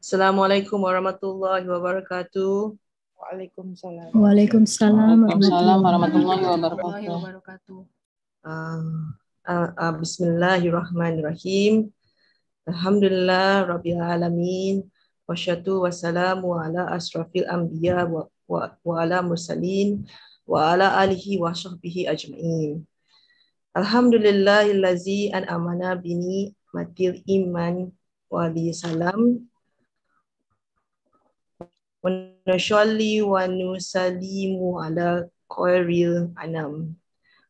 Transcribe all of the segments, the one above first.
Assalamualaikum warahmatullahi wabarakatuh. Waalaikumsalam. Waalaikumsalam Waalaikumsalam warahmatullahi warahmatullahi wabarakatuh. Bismillahirrahmanirrahim. Alhamdulillah Rabbil Alamin. Wassalatu wassalamu ala asrafil anbiya wa ala mursalin wa ala alihi wa sahbihi ajma'in. Alhamdulillahillazi an'amana bini matil iman wa bi salam. Wa nusalli wa nusallimu ala khairil anam.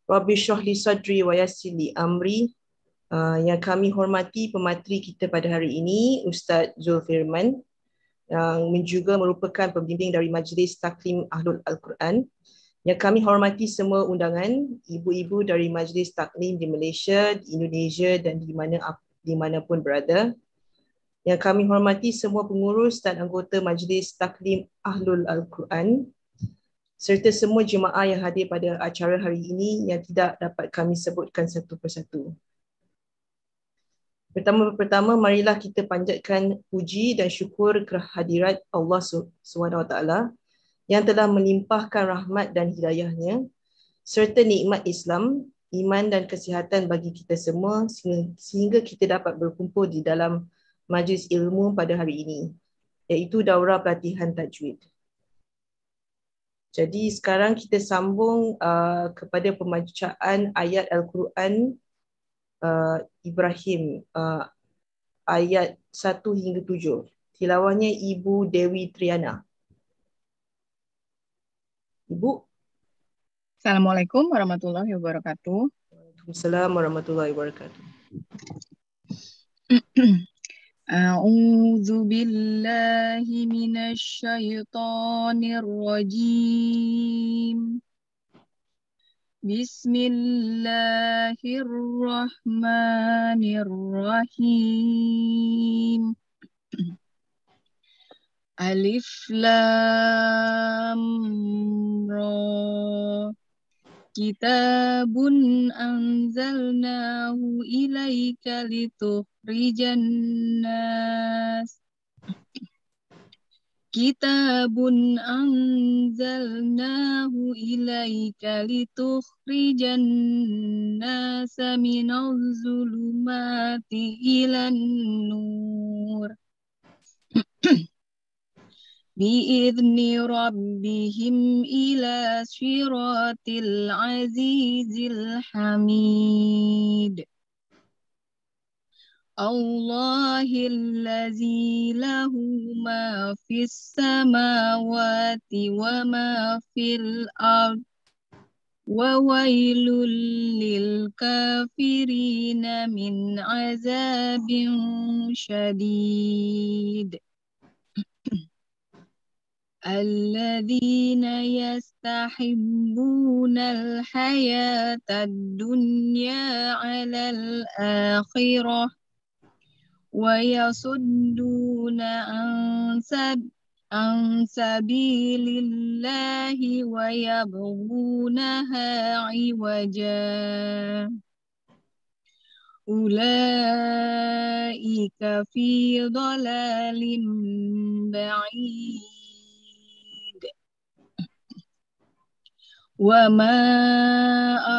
Rabbi syrahli sadri wa yassir li amri. Yang kami hormati pemateri kita pada hari ini, Ustaz Zulfirman, yang juga merupakan pembimbing dari Majlis Taklim Ahlul Al-Quran. Yang kami hormati semua undangan, ibu-ibu dari Majlis Taklim di Malaysia, di Indonesia dan di manapun berada. Yang kami hormati semua pengurus dan anggota Majlis Taklim Ahlul Al-Quran, serta semua jemaah yang hadir pada acara hari ini yang tidak dapat kami sebutkan satu persatu. Pertama, marilah kita panjatkan puji dan syukur kehadirat Allah SWT yang telah melimpahkan rahmat dan hidayahnya serta nikmat Islam, iman dan kesihatan bagi kita semua sehingga kita dapat berkumpul di dalam majlis ilmu pada hari ini, iaitu daurah pelatihan tajwid. Jadi sekarang kita sambung kepada pembacaan ayat Al-Quran Ibrahim ayat 1 hingga 7. Tilawahnya Ibu Dewi Triana. Ibu. Assalamualaikum warahmatullahi wabarakatuh. Waalaikumsalam warahmatullahi wabarakatuh. A'udzu billahi minasy syaithanir rajim. Bismillahirrahmanirrahim. Alif Lam Ra. Kitabun anzalnahu ilaika litukhrijan nas. Kitabun anzalnahu ilaika litukhrijan nasa minaz zulumati ilan nur. Bi'izni rabbihim ila syiratil azizil hamid. Allahillazi lahu ma fis samawati wa ma fil ard wa wailul lil kafirina min azabin syadid. Alladzina yastahibbuna al-hayata ad-dunya 'alal akhirah wa yasudduna an sabilillahi wa yabghunaha 'iwaja. Ulaika fi dhalalim ba'id. Wa ma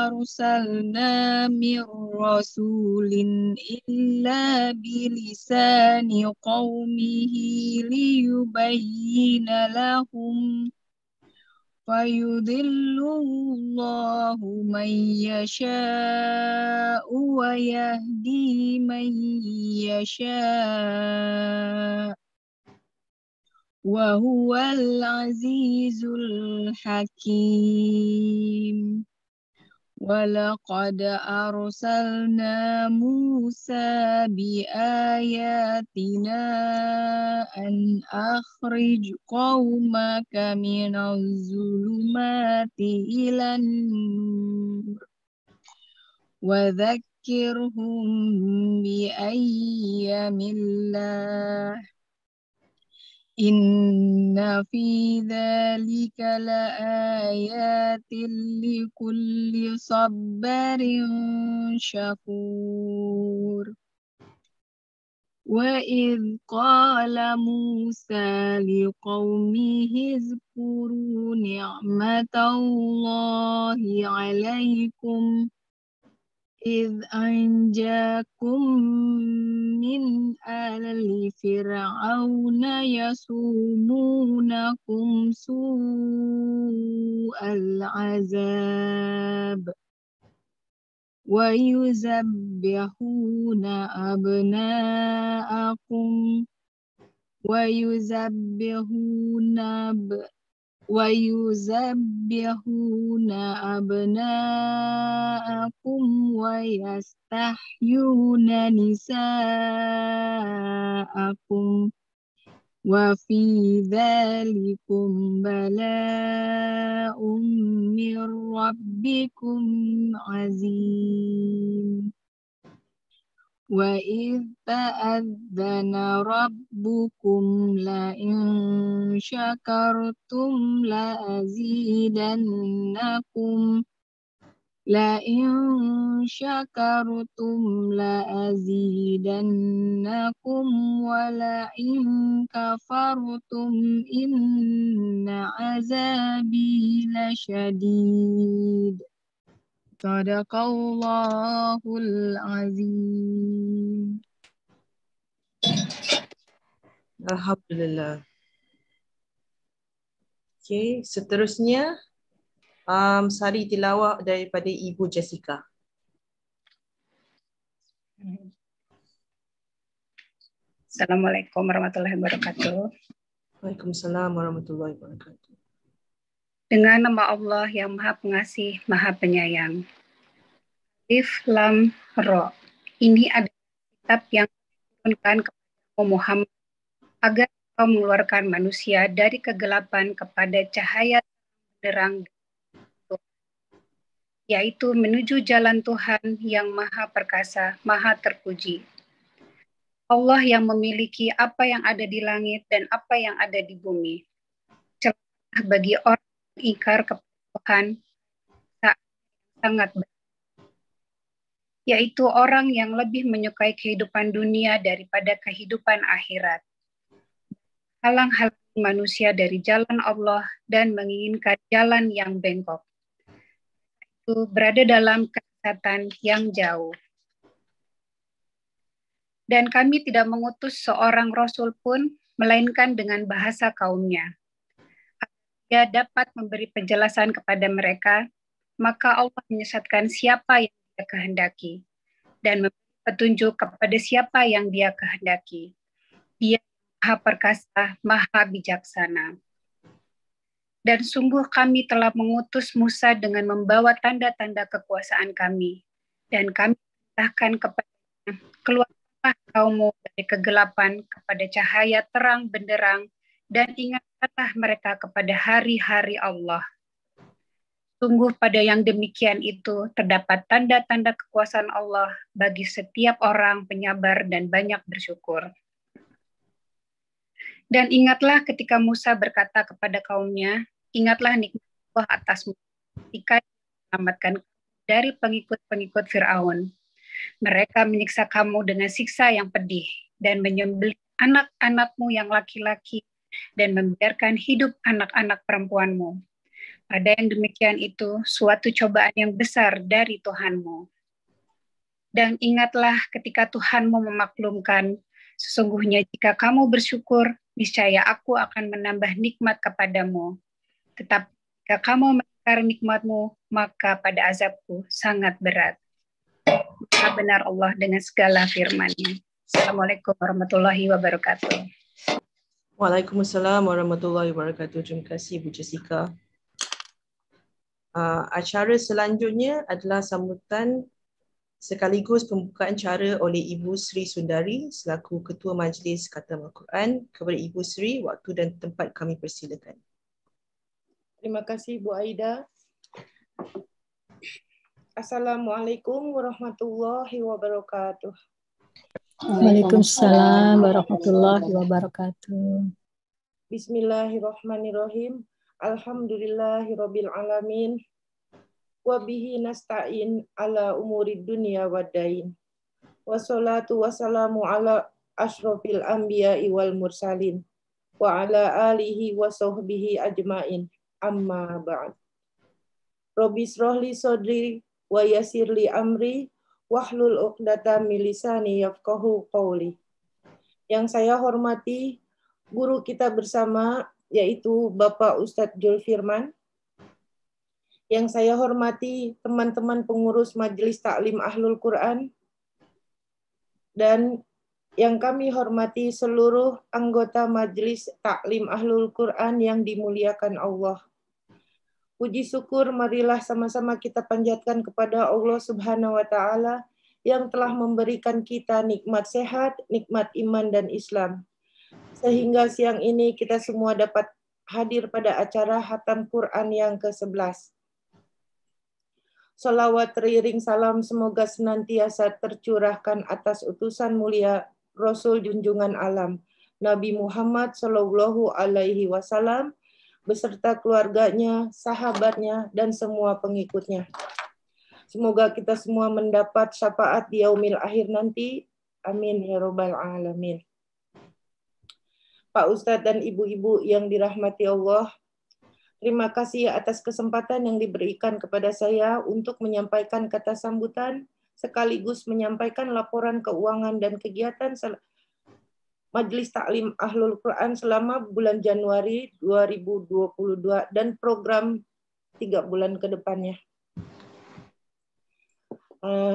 arsalna min rasulin illa bilisani qaumihi liyubayyina lahum fayudhillullahu man yasha'u wa yahdi man yasha'. Wa huwal azizul hakim. Walaqad arsalna Musa biayatina an akhrij qaumaka minaz zulumati ilan nur wa dhakkirhum bi ayyamillah. Inna fi dzalika laayatin likulli sabbarin syakur. وإذ قال موسى لقومه اذكروا نعمة الله عليكم إذ أنجاكم من آل فرعون يسومونكم سوء العذاب ويذبحون أبناءكم ويذبحون أبناءكم ويستحيون نساءكم وفي ذلكم بلاء من ربكم عظيم وإذ تأذن ربكم لئن شكرتم لأزيدنكم ولئن كفرتم إن عذابي لشديد Sadaqallahul azim. Alhamdulillah. Okey, seterusnya sari tilawah daripada Ibu Jessica. Assalamualaikum warahmatullahi wabarakatuh. Waalaikumsalam warahmatullahi wabarakatuh. Dengan nama Allah yang Maha Pengasih, Maha Penyayang. Alif Lam Ra. Ini adalah kitab yang diturunkan kepada Muhammad agar kau mengeluarkan manusia dari kegelapan kepada cahaya terang, yaitu menuju jalan Tuhan yang Maha Perkasa, Maha Terpuji. Allah yang memiliki apa yang ada di langit dan apa yang ada di bumi. Celaka bagi orang yang ingkar kepada Tuhan saat sangat berat, yaitu orang yang lebih menyukai kehidupan dunia daripada kehidupan akhirat. Halang-halangi manusia dari jalan Allah dan menginginkan jalan yang bengkok. Itu berada dalam kesesatan yang jauh. Dan kami tidak mengutus seorang rasul pun, melainkan dengan bahasa kaumnya. Dia dapat memberi penjelasan kepada mereka, maka Allah menyesatkan siapa yang Dia kehendaki dan memberi petunjuk kepada siapa yang Dia kehendaki. Dia Maha Perkasa, Maha Bijaksana. Dan sungguh kami telah mengutus Musa dengan membawa tanda-tanda kekuasaan kami, dan kami perintahkan kepadanya, keluarlah kaummu dari kegelapan kepada cahaya terang benderang, dan ingatlah mereka kepada hari-hari Allah. Sungguh pada yang demikian itu terdapat tanda-tanda kekuasaan Allah bagi setiap orang penyabar dan banyak bersyukur. Dan ingatlah ketika Musa berkata kepada kaumnya, ingatlah nikmat Allah atasmu ketika diselamatkan dari pengikut-pengikut Fir'aun. Mereka menyiksa kamu dengan siksa yang pedih dan menyembelih anak-anakmu yang laki-laki dan membiarkan hidup anak-anak perempuanmu. Pada yang demikian itu, suatu cobaan yang besar dari Tuhanmu. Dan ingatlah ketika Tuhanmu memaklumkan, sesungguhnya jika kamu bersyukur, niscaya aku akan menambah nikmat kepadamu. Tetapi jika kamu mengingkari nikmatmu, maka pada azabku sangat berat. Maha benar Allah dengan segala firman-Nya. Assalamualaikum warahmatullahi wabarakatuh. Waalaikumsalam warahmatullahi wabarakatuh. Terima kasih Bu Jessica. Acara selanjutnya adalah sambutan sekaligus pembukaan cara oleh Ibu Sri Sundari selaku Ketua Majlis Khatam Al-Quran. Kepada Ibu Sri, waktu dan tempat kami persilakan. Terima kasih Bu Aida. Assalamualaikum warahmatullahi wabarakatuh. Waalaikumsalam warahmatullahi wabarakatuh. Bismillahirrahmanirrahim. Alhamdulillahirabbil alamin. Wa bihi nasta'in ala umurid dunya wad dain. Wassalatu wassalamu ala asyrofil anbiya'i wal mursalin wa ala alihi wa sahbihi ajmain. Amma ba'd. Rabbi shrahli sadri wa yassirli amri wahlul 'uqdatam min lisani yafqahu qawli. Yang saya hormati guru kita bersama, yaitu Bapak Ustadz Julfirman. Yang saya hormati teman-teman pengurus Majelis Taklim Ahlul Quran. Dan yang kami hormati seluruh anggota Majelis Taklim Ahlul Quran yang dimuliakan Allah. Puji syukur marilah sama-sama kita panjatkan kepada Allah Subhanahu wa Ta'ala yang telah memberikan kita nikmat sehat, nikmat iman dan Islam. Sehingga siang ini kita semua dapat hadir pada acara Khatam Quran yang ke-11. Salawat teriring salam semoga senantiasa tercurahkan atas utusan mulia Rasul junjungan alam Nabi Muhammad Shallallahu Alaihi Wasallam beserta keluarganya, sahabatnya, dan semua pengikutnya. Semoga kita semua mendapat syafaat di yaumil akhir nanti. Amin ya rabbal alamin. Pak Ustadz dan ibu-ibu yang dirahmati Allah, terima kasih atas kesempatan yang diberikan kepada saya untuk menyampaikan kata sambutan sekaligus menyampaikan laporan keuangan dan kegiatan Majelis Taklim Ahlul Quran selama bulan Januari 2022 dan program 3 bulan ke depannya.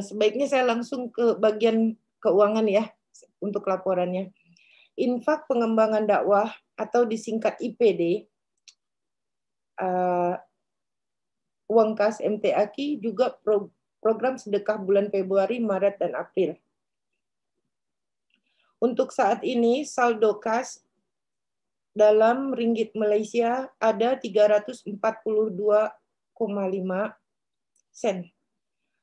Sebaiknya saya langsung ke bagian keuangan ya untuk laporannya. Infak pengembangan dakwah atau disingkat IPD, uang kas MTAQ juga program sedekah bulan Februari, Maret, dan April. Untuk saat ini saldo kas dalam ringgit Malaysia ada 342,5 sen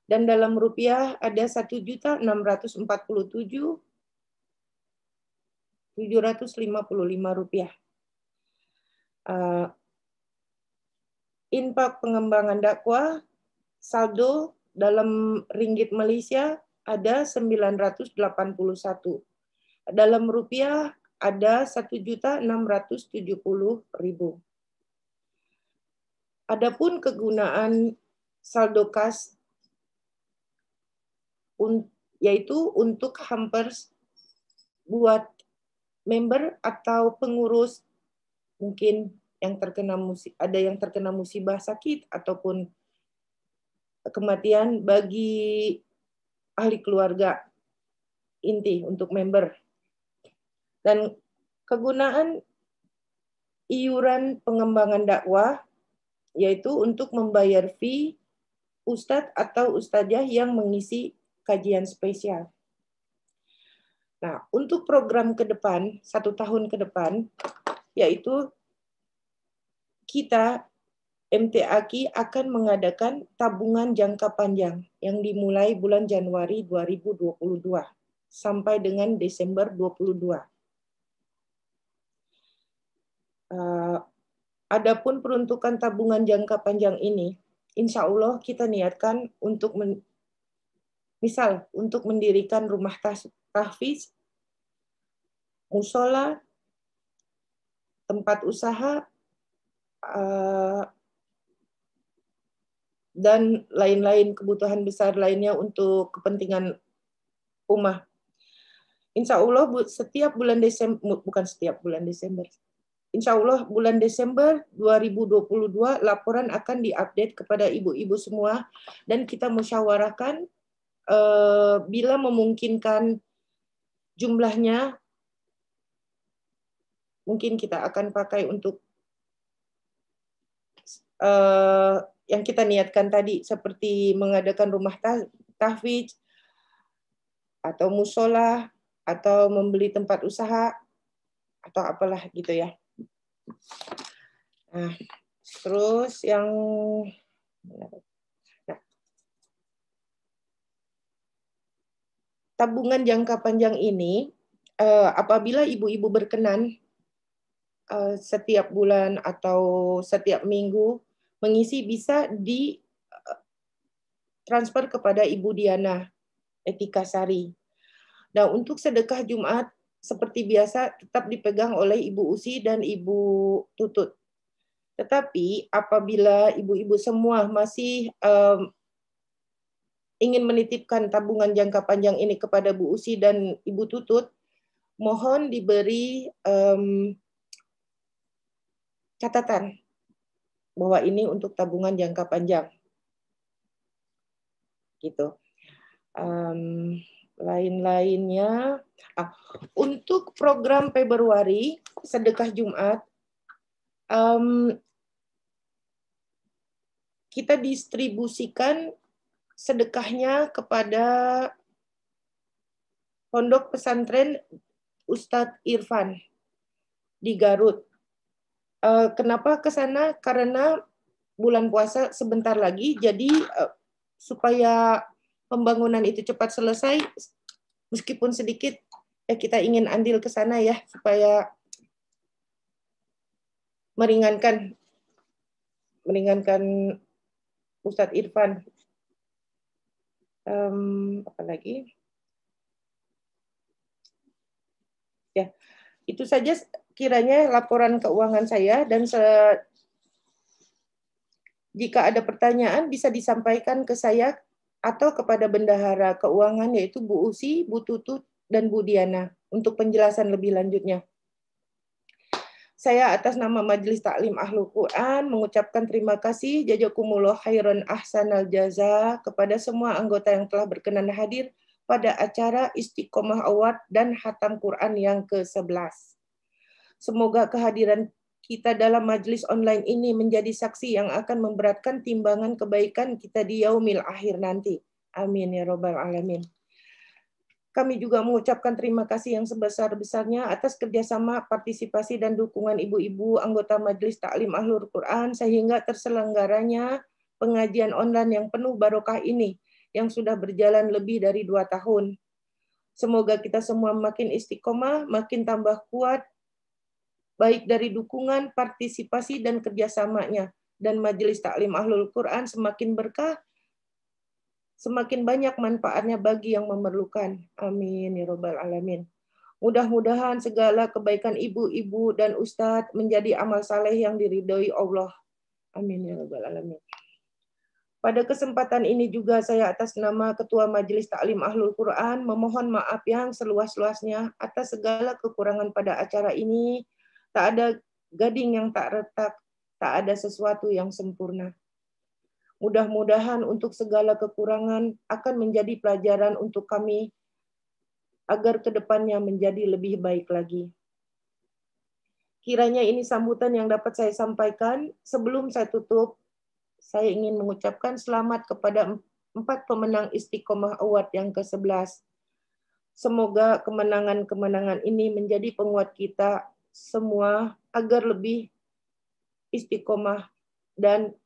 dan dalam rupiah ada 1.647.755 rupiah. Infak pengembangan dakwah saldo dalam ringgit Malaysia ada 981. Dalam rupiah ada 1.670.000. Adapun kegunaan saldo kas yaitu untuk hampers buat member atau pengurus mungkin yang terkena ada yang terkena musibah sakit ataupun kematian bagi ahli keluarga inti untuk member. Dan kegunaan iuran pengembangan dakwah yaitu untuk membayar fee ustadz atau ustadzah yang mengisi kajian spesial. Nah, untuk program ke depan, 1 tahun ke depan, yaitu kita MTAQ akan mengadakan tabungan jangka panjang yang dimulai bulan Januari 2022 sampai dengan Desember 2022. Adapun peruntukan tabungan jangka panjang ini, insya Allah kita niatkan untuk misal untuk mendirikan rumah tahfiz, musola, tempat usaha, dan lain-lain kebutuhan besar lainnya untuk kepentingan ummah. Insya Allah setiap bulan Desember, bukan setiap bulan Desember, insya Allah bulan Desember 2022 laporan akan diupdate kepada ibu-ibu semua dan kita musyawarahkan bila memungkinkan jumlahnya mungkin kita akan pakai untuk yang kita niatkan tadi seperti mengadakan rumah tahfiz atau musola atau membeli tempat usaha atau apalah gitu ya. Nah, terus yang tabungan jangka panjang ini apabila ibu-ibu berkenan setiap bulan atau setiap minggu mengisi bisa di transfer kepada Ibu Diana Etika Sari. Nah, untuk sedekah Jumat seperti biasa tetap dipegang oleh Ibu Usi dan Ibu Tutut. Tetapi apabila ibu-ibu semua masih ingin menitipkan tabungan jangka panjang ini kepada Bu Usi dan Ibu Tutut, mohon diberi catatan bahwa ini untuk tabungan jangka panjang. Gitu. Lain-lainnya, untuk program Februari Sedekah Jumat, kita distribusikan sedekahnya kepada Pondok Pesantren Ustadz Irfan di Garut. Kenapa ke sana? Karena bulan puasa sebentar lagi, jadi supaya pembangunan itu cepat selesai, meskipun sedikit, kita ingin andil ke sana ya, supaya meringankan Ustadz Irfan. Apa lagi? Ya, itu saja kiranya laporan keuangan saya, dan jika ada pertanyaan bisa disampaikan ke saya atau kepada Bendahara Keuangan, yaitu Bu Usi, Bu Tutut, dan Bu Diana, untuk penjelasan lebih lanjutnya. Saya atas nama Majelis Taklim Ahlul Quran mengucapkan terima kasih jazakumullah khairan ahsanal jaza kepada semua anggota yang telah berkenan hadir pada acara Istiqomah Award dan Khatam Quran yang ke-11. Semoga kehadiran kita dalam majelis online ini menjadi saksi yang akan memberatkan timbangan kebaikan kita di yaumil akhir nanti. Amin ya rabbal alamin. Kami juga mengucapkan terima kasih yang sebesar-besarnya atas kerjasama, partisipasi, dan dukungan ibu-ibu anggota Majelis Taklim Ahlul Quran sehingga terselenggaranya pengajian online yang penuh barokah ini yang sudah berjalan lebih dari 2 tahun. Semoga kita semua makin istiqomah, makin tambah kuat, baik dari dukungan, partisipasi, dan kerjasamanya. Dan Majelis Taklim Ahlul Quran semakin berkah, semakin banyak manfaatnya bagi yang memerlukan. Amin ya rabbal alamin. Mudah-mudahan segala kebaikan ibu-ibu dan ustadz menjadi amal saleh yang diridhoi Allah. Amin ya rabbal alamin. Pada kesempatan ini juga saya atas nama Ketua Majelis Taklim Ahlul Quran memohon maaf yang seluas-luasnya atas segala kekurangan pada acara ini. Tak ada gading yang tak retak, tak ada sesuatu yang sempurna. Mudah-mudahan untuk segala kekurangan akan menjadi pelajaran untuk kami agar kedepannya menjadi lebih baik lagi. Kiranya ini sambutan yang dapat saya sampaikan. Sebelum saya tutup, saya ingin mengucapkan selamat kepada 4 pemenang Istiqomah Award yang ke-11. Semoga kemenangan-kemenangan ini menjadi penguat kita semua agar lebih istiqomah dan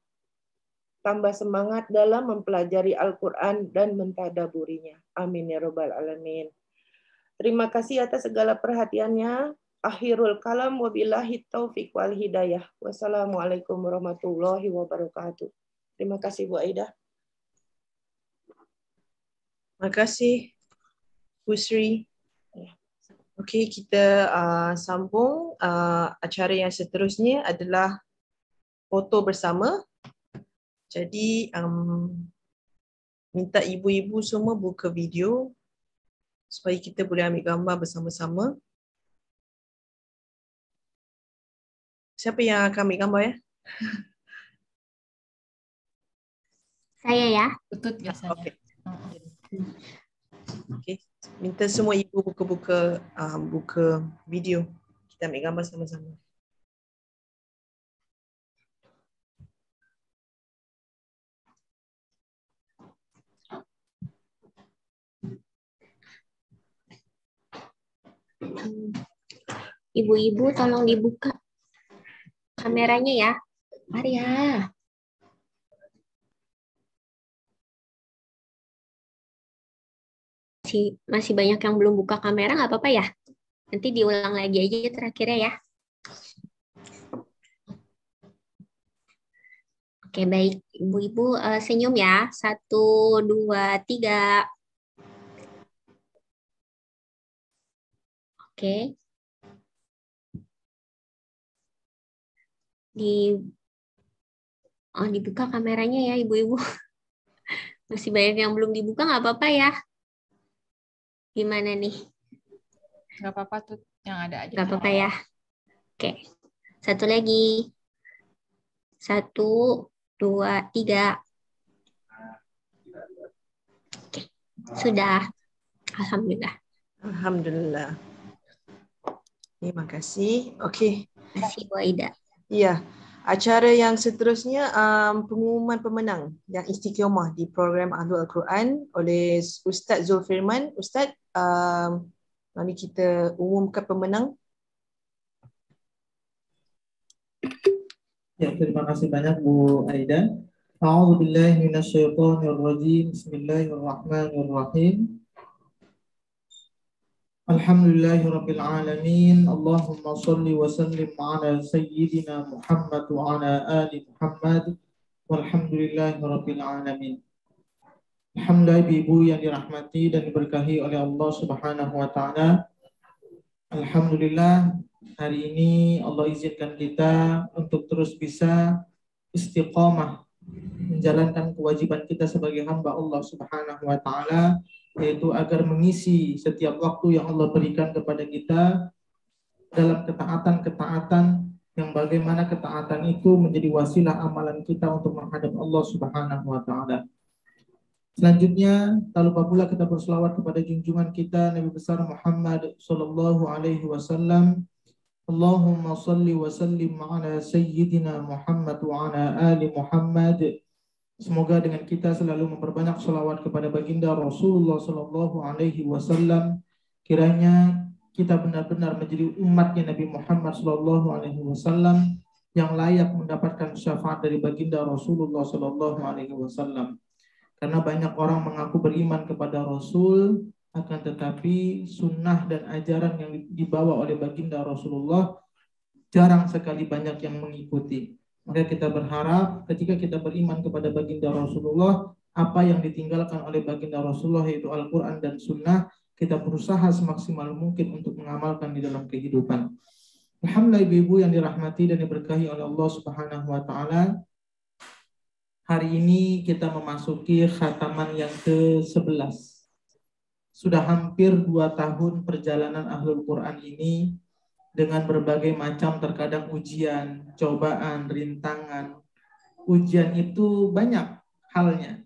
tambah semangat dalam mempelajari Al-Quran dan mentadaburinya. Amin ya rabbal alamin. Terima kasih atas segala perhatiannya. Akhirul kalam wabillahi taufiq wal hidayah. Wassalamualaikum warahmatullahi wabarakatuh. Terima kasih Bu Aida. Terima kasih Bu Sri. Okey, kita sambung. Acara yang seterusnya adalah foto bersama. Jadi minta ibu-ibu semua buka video supaya kita boleh ambil gambar bersama-sama. Siapa yang akan ambil gambar ya? Saya ya. Tutut biasanya. Okey. Okey, minta semua ibu buka video. Kita ambil gambar sama-sama. Ibu-ibu tolong dibuka kameranya ya. Maria. Masih banyak yang belum buka kamera, nggak apa-apa ya. Nanti diulang lagi aja terakhirnya ya. Oke, baik. Ibu-ibu senyum ya. 1, 2, 3. Oke, Oke. Dibuka kameranya ya ibu-ibu. Masih banyak yang belum dibuka, nggak apa-apa ya. Gimana nih? Nggak apa-apa tuh, yang ada aja. Nggak apa-apa ya. Oke. Satu lagi. 1, 2, 3. Oke. Sudah. Alhamdulillah. Alhamdulillah. Terima kasih. Okey. Terima kasih Bu Aida. Ya. Acara yang seterusnya pengumuman pemenang yang istiqomah di program Ahlul Al-Quran oleh Ustaz Zulfirman. Ustaz, mari kita umumkan pemenang. Ya, terima kasih banyak Bu Aida. A'udzubillahi minasyaitonirrajim. Bismillahirrahmanirrahim. Alhamdulillahirabbil alamin. Allahumma shalli wa sallim ala sayyidina Muhammad wa ala ali Muhammad. Walhamdulillahirabbil alamin. Alhamdulillah ibu yang dirahmati dan diberkahi oleh Allah Subhanahu wa taala. Alhamdulillah hari ini Allah izinkan kita untuk terus bisa istiqamah menjalankan kewajiban kita sebagai hamba Allah Subhanahu wa taala, yaitu agar mengisi setiap waktu yang Allah berikan kepada kita dalam ketaatan-ketaatan yang bagaimana ketaatan itu menjadi wasilah amalan kita untuk menghadap Allah Subhanahu wa taala. Selanjutnya, tak lupa pula kita berselawat kepada junjungan kita Nabi besar Muhammad sallallahu alaihi wasallam. Allahumma salli wa sallim ala sayyidina Muhammad wa ala ali Muhammad. Semoga dengan kita selalu memperbanyak selawat kepada baginda Rasulullah sallallahu alaihi wasallam, kiranya kita benar-benar menjadi umatnya Nabi Muhammad sallallahu alaihi wasallam yang layak mendapatkan syafaat dari baginda Rasulullah sallallahu alaihi wasallam. Karena banyak orang mengaku beriman kepada Rasul, akan tetapi sunnah dan ajaran yang dibawa oleh baginda Rasulullah jarang sekali banyak yang mengikuti. Maka kita berharap ketika kita beriman kepada baginda Rasulullah, apa yang ditinggalkan oleh baginda Rasulullah yaitu Al-Quran dan Sunnah, kita berusaha semaksimal mungkin untuk mengamalkan di dalam kehidupan. Alhamdulillah ibu-ibu yang dirahmati dan diberkahi oleh Allah Subhanahu wa taala. Hari ini kita memasuki khataman yang ke-11. Sudah hampir 2 tahun perjalanan Ahlul Quran ini dengan berbagai macam terkadang ujian, cobaan, rintangan. Ujian itu banyak halnya.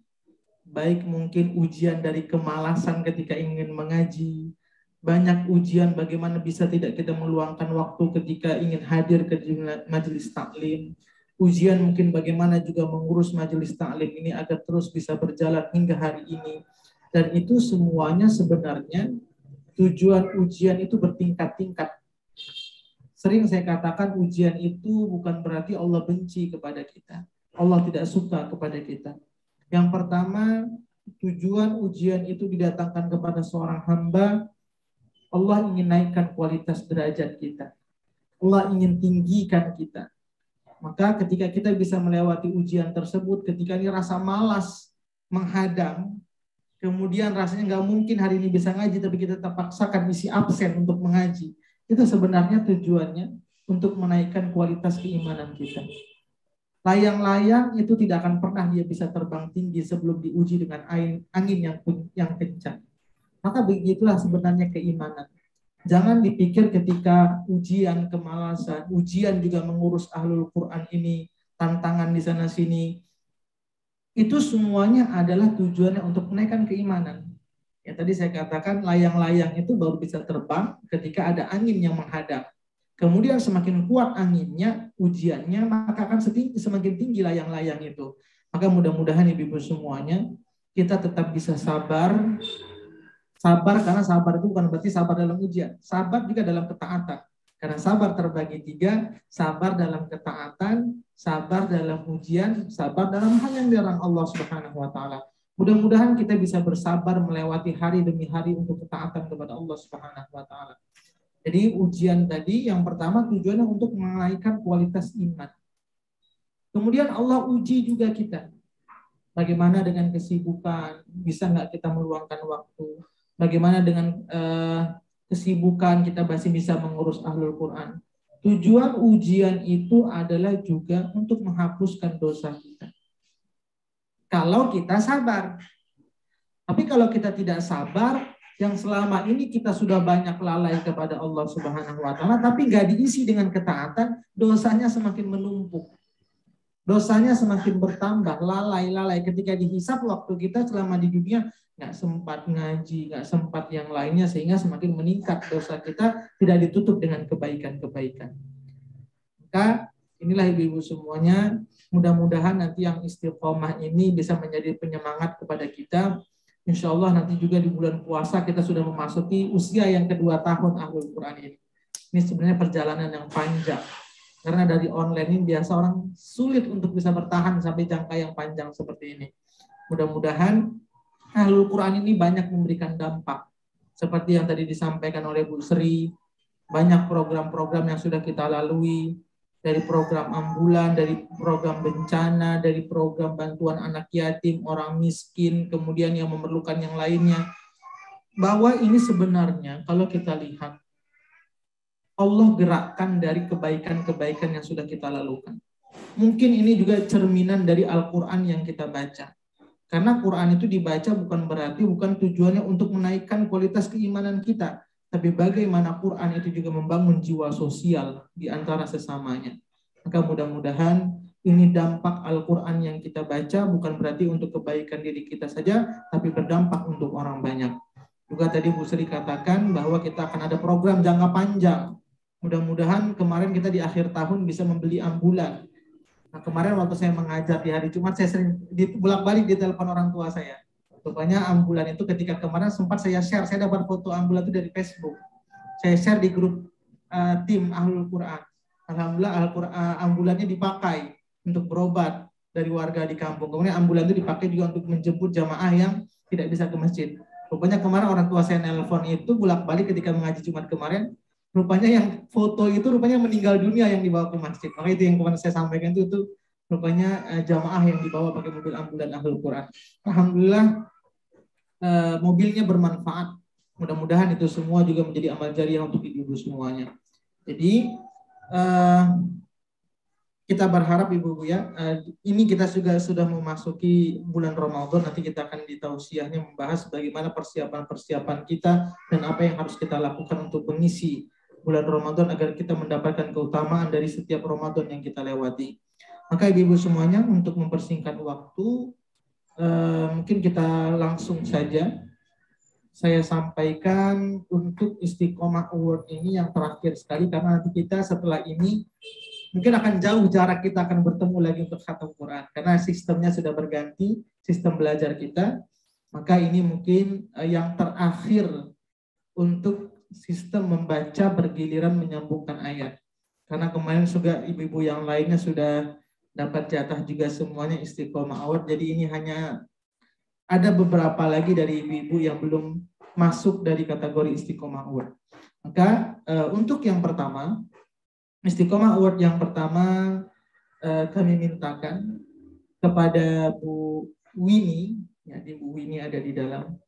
Baik mungkin ujian dari kemalasan ketika ingin mengaji. Banyak ujian bagaimana bisa tidak kita meluangkan waktu ketika ingin hadir ke majelis taklim. Ujian mungkin bagaimana juga mengurus majelis taklim ini agar terus bisa berjalan hingga hari ini. Dan itu semuanya sebenarnya tujuan ujian itu bertingkat-tingkat. Sering saya katakan ujian itu bukan berarti Allah benci kepada kita. Allah tidak suka kepada kita. Yang pertama, tujuan ujian itu didatangkan kepada seorang hamba. Allah ingin naikkan kualitas derajat kita. Allah ingin tinggikan kita. Maka ketika kita bisa melewati ujian tersebut, ketika ini rasa malas menghadang, kemudian rasanya nggak mungkin hari ini bisa ngaji, tapi kita terpaksakan isi absen untuk mengaji. Itu sebenarnya tujuannya untuk menaikkan kualitas keimanan kita. Layang-layang itu tidak akan pernah dia bisa terbang tinggi sebelum diuji dengan angin yang kencang. Maka begitulah sebenarnya keimanan. Jangan dipikir ketika ujian kemalasan, ujian juga mengurus Ahlul Quran ini, tantangan di sana sini, itu semuanya adalah tujuannya untuk menaikkan keimanan. Ya tadi saya katakan layang-layang itu baru bisa terbang ketika ada angin yang menghadap. Kemudian semakin kuat anginnya, ujiannya, maka akan semakin tinggi layang-layang itu. Maka mudah-mudahan ibu-ibu semuanya, kita tetap bisa sabar. Sabar karena sabar itu bukan berarti sabar dalam ujian. Sabar juga dalam ketaatan. Karena sabar terbagi 3, sabar dalam ketaatan, sabar dalam ujian, sabar dalam hal yang dilarang Allah Subhanahu wa taala. Mudah-mudahan kita bisa bersabar melewati hari demi hari untuk ketaatan kepada Allah Subhanahu wa taala. Jadi ujian tadi yang pertama tujuannya untuk menaikkan kualitas iman. Kemudian Allah uji juga kita. Bagaimana dengan kesibukan? Bisa nggak kita meluangkan waktu? Bagaimana dengan kesibukan, kita masih bisa mengurus ahlul Quran. Tujuan ujian itu adalah juga untuk menghapuskan dosa kita. Kalau kita sabar. Tapi kalau kita tidak sabar, yang selama ini kita sudah banyak lalai kepada Allah Subhanahu wa Ta'ala, tapi nggak diisi dengan ketaatan, dosanya semakin menumpuk. Dosanya semakin bertambah, lalai. Ketika dihisap waktu kita selama di dunia, nggak sempat ngaji, nggak sempat yang lainnya, sehingga semakin meningkat dosa kita, tidak ditutup dengan kebaikan-kebaikan. Maka inilah ibu-ibu semuanya, mudah-mudahan nanti yang istiqomah ini bisa menjadi penyemangat kepada kita. Insya Allah nanti juga di bulan puasa kita sudah memasuki usia yang kedua tahun ahlul Quran ini. Ini sebenarnya perjalanan yang panjang. Karena dari online ini biasa orang sulit untuk bisa bertahan sampai jangka yang panjang seperti ini. Mudah-mudahan ahlul Quran ini banyak memberikan dampak. Seperti yang tadi disampaikan oleh Bu Sri, banyak program-program yang sudah kita lalui, dari program ambulan, dari program bencana, dari program bantuan anak yatim, orang miskin, kemudian yang memerlukan yang lainnya. Bahwa ini sebenarnya kalau kita lihat, Allah gerakkan dari kebaikan-kebaikan yang sudah kita lakukan. Mungkin ini juga cerminan dari Al-Quran yang kita baca. Karena Quran itu dibaca bukan tujuannya untuk menaikkan kualitas keimanan kita, tapi bagaimana Quran itu juga membangun jiwa sosial di antara sesamanya. Maka mudah-mudahan ini dampak Al-Quran yang kita baca bukan berarti untuk kebaikan diri kita saja, tapi berdampak untuk orang banyak. Juga tadi Bu Sri katakan bahwa kita akan ada program jangka panjang. Mudah-mudahan kemarin kita di akhir tahun bisa membeli ambulan. Nah, kemarin waktu saya mengajar di hari Jumat, saya sering bolak-balik di telepon orang tua saya. Rupanya ambulan itu ketika kemarin sempat saya share, saya dapat foto ambulan itu dari Facebook. Saya share di grup tim Ahlul Quran. Alhamdulillah ambulannya dipakai untuk berobat dari warga di kampung. Kemudian ambulan itu dipakai juga untuk menjemput jamaah yang tidak bisa ke masjid. Rupanya kemarin orang tua saya nelpon itu bolak-balik ketika mengaji Jumat kemarin. Rupanya yang foto itu rupanya meninggal dunia yang dibawa ke masjid. Makanya itu yang kemarin saya sampaikan itu rupanya jamaah yang dibawa pakai mobil ambulan Ahlul Quran. Alhamdulillah mobilnya bermanfaat. Mudah-mudahan itu semua juga menjadi amal jariah untuk ibu-ibu semuanya. Jadi kita berharap ibu-ibu ya, ini kita juga sudah memasuki bulan Ramadan. Nanti kita akan di tausiahnya membahas bagaimana persiapan-persiapan kita dan apa yang harus kita lakukan untuk mengisi bulan Ramadan agar kita mendapatkan keutamaan dari setiap Ramadan yang kita lewati. Maka ibu-ibu semuanya, untuk mempersingkat waktu, mungkin kita langsung saja saya sampaikan untuk Istiqomah Award ini yang terakhir sekali, karena nanti kita setelah ini mungkin akan jauh jarak, kita akan bertemu lagi untuk khatam Quran karena sistemnya sudah berganti, sistem belajar kita. Maka ini mungkin yang terakhir untuk sistem membaca bergiliran menyambungkan ayat, karena kemarin juga ibu-ibu yang lainnya sudah dapat jatah juga semuanya Istiqomah Award. Jadi ini hanya ada beberapa lagi dari ibu-ibu yang belum masuk dari kategori Istiqomah Award. Maka untuk yang pertama, Istiqomah Award yang pertama kami mintakan kepada Bu Winnie, ya, Bu Winnie ada di dalam.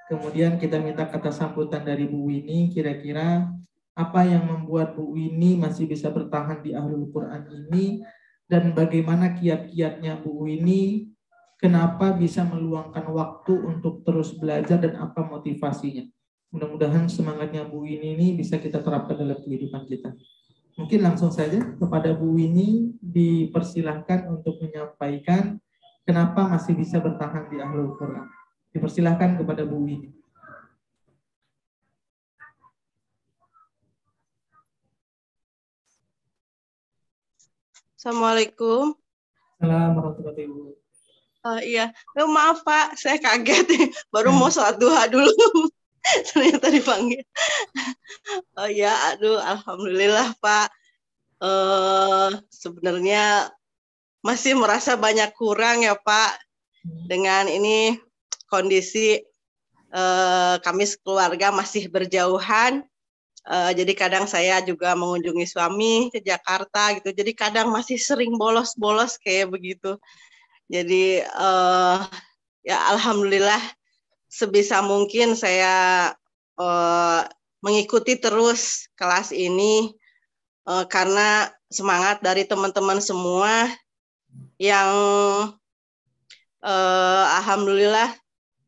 Kemudian kita minta kata sambutan dari Bu Winnie, kira-kira apa yang membuat Bu Winnie masih bisa bertahan di Ahlul Quran ini, dan bagaimana kiat-kiatnya Bu Winnie, kenapa bisa meluangkan waktu untuk terus belajar dan apa motivasinya. Mudah-mudahan semangatnya Bu Winnie ini bisa kita terapkan dalam kehidupan kita. Mungkin langsung saja kepada Bu Winnie dipersilahkan untuk menyampaikan kenapa masih bisa bertahan di Ahlul Quran. Dipersilahkan kepada Bu Winnie. Assalamualaikum. Assalamualaikum warahmatullahi wabarakatuh. Iya, maaf Pak, saya kaget baru mau sholat duha dulu, ternyata dipanggil. Oh ya, aduh, alhamdulillah Pak. Sebenarnya masih merasa banyak kurang ya Pak dengan ini kondisi kami sekeluarga masih berjauhan. Jadi kadang saya juga mengunjungi suami ke Jakarta gitu. Jadi kadang masih sering bolos-bolos kayak begitu. Jadi ya alhamdulillah sebisa mungkin saya mengikuti terus kelas ini karena semangat dari teman-teman semua yang alhamdulillah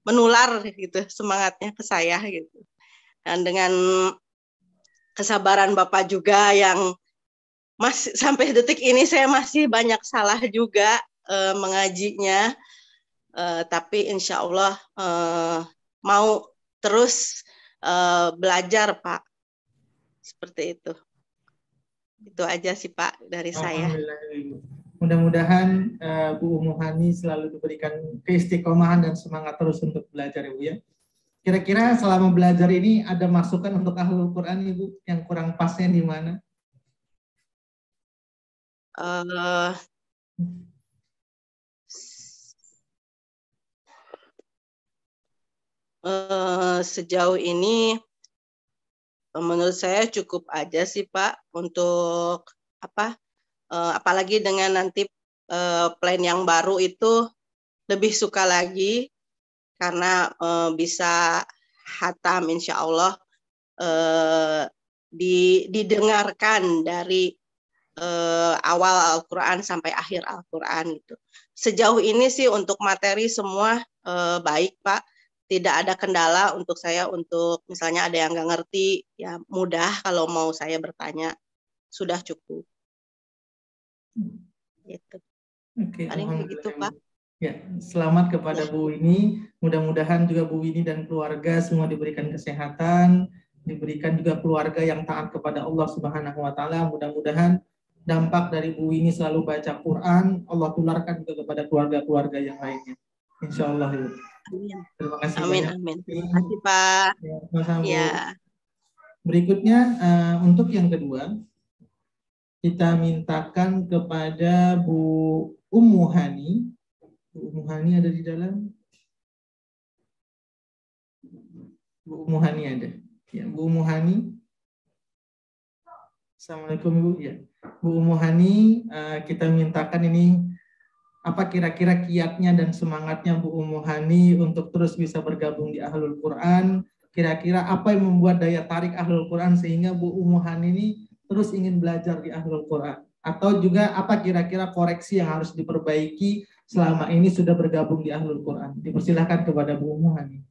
menular gitu semangatnya ke saya gitu. Dan dengan kesabaran Bapak juga yang masih sampai detik ini saya masih banyak salah juga mengajinya, tapi insya Allah mau terus belajar Pak, seperti itu. Itu aja sih Pak dari saya. Mudah-mudahan Bu Ummu Hani selalu diberikan keistiqomahan dan semangat terus untuk belajar Ibu ya. Kira-kira selama belajar ini ada masukan untuk Ahlul Quran Ibu yang kurang pasnya di mana? Sejauh ini menurut saya cukup aja sih Pak untuk apalagi dengan nanti plan yang baru itu lebih suka lagi karena bisa hatam insya Allah didengarkan dari awal Al-Quran sampai akhir Al-Quran gitu. Sejauh ini sih untuk materi semua baik Pak, tidak ada kendala untuk saya untuk misalnya ada yang nggak ngerti ya mudah kalau mau saya bertanya sudah cukup. Gitu. Oke, paling begitu Pak. Ya, selamat kepada Bu Winnie. Mudah-mudahan juga Bu Winnie dan keluarga semua diberikan kesehatan, diberikan juga keluarga yang taat kepada Allah Subhanahu wa taala. Mudah-mudahan dampak dari Bu Winnie selalu baca Quran, Allah tularkan juga kepada keluarga-keluarga yang lainnya. Insya Allah. Ya. Amin. Terima kasih amin, banyak. Amin. Terima kasih Pak. Ya, sama-sama. Ya. Berikutnya untuk yang kedua, kita mintakan kepada Bu Ummu Hani. Bu Ummu Hani ada di dalam? Bu Ummu Hani ada. Ya, Bu Ummu Hani. Assalamualaikum Ibu. Ya. Bu Ummu Hani, kita mintakan ini apa kira-kira kiatnya dan semangatnya Bu Ummu Hani untuk terus bisa bergabung di Ahlul Quran. Kira-kira apa yang membuat daya tarik Ahlul Quran sehingga Bu Ummu Hani ini terus ingin belajar di Ahlul Quran? Atau juga apa kira-kira koreksi yang harus diperbaiki selama ini sudah bergabung di Ahlul Quran? Dipersilahkan kepada Bu Ummu Hani.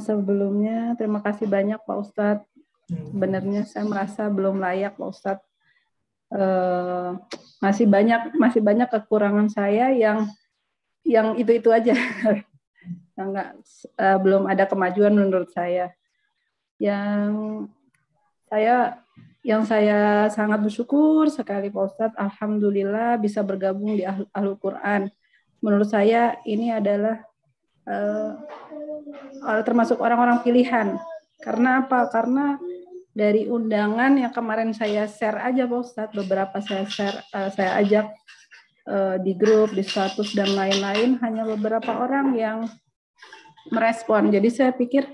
Sebelumnya terima kasih banyak Pak Ustadz. Sebenarnya saya merasa belum layak Pak Ustadz. Masih banyak kekurangan saya yang itu aja. Belum ada kemajuan menurut saya. Yang saya sangat bersyukur sekali Pak Ustadz, alhamdulillah bisa bergabung di Ahlul Quran. Menurut saya ini adalah termasuk orang-orang pilihan. Karena apa? Karena dari undangan yang kemarin saya share aja Pak Ustadz, beberapa saya ajak di grup, di status dan lain-lain, hanya beberapa orang yang merespon. Jadi saya pikir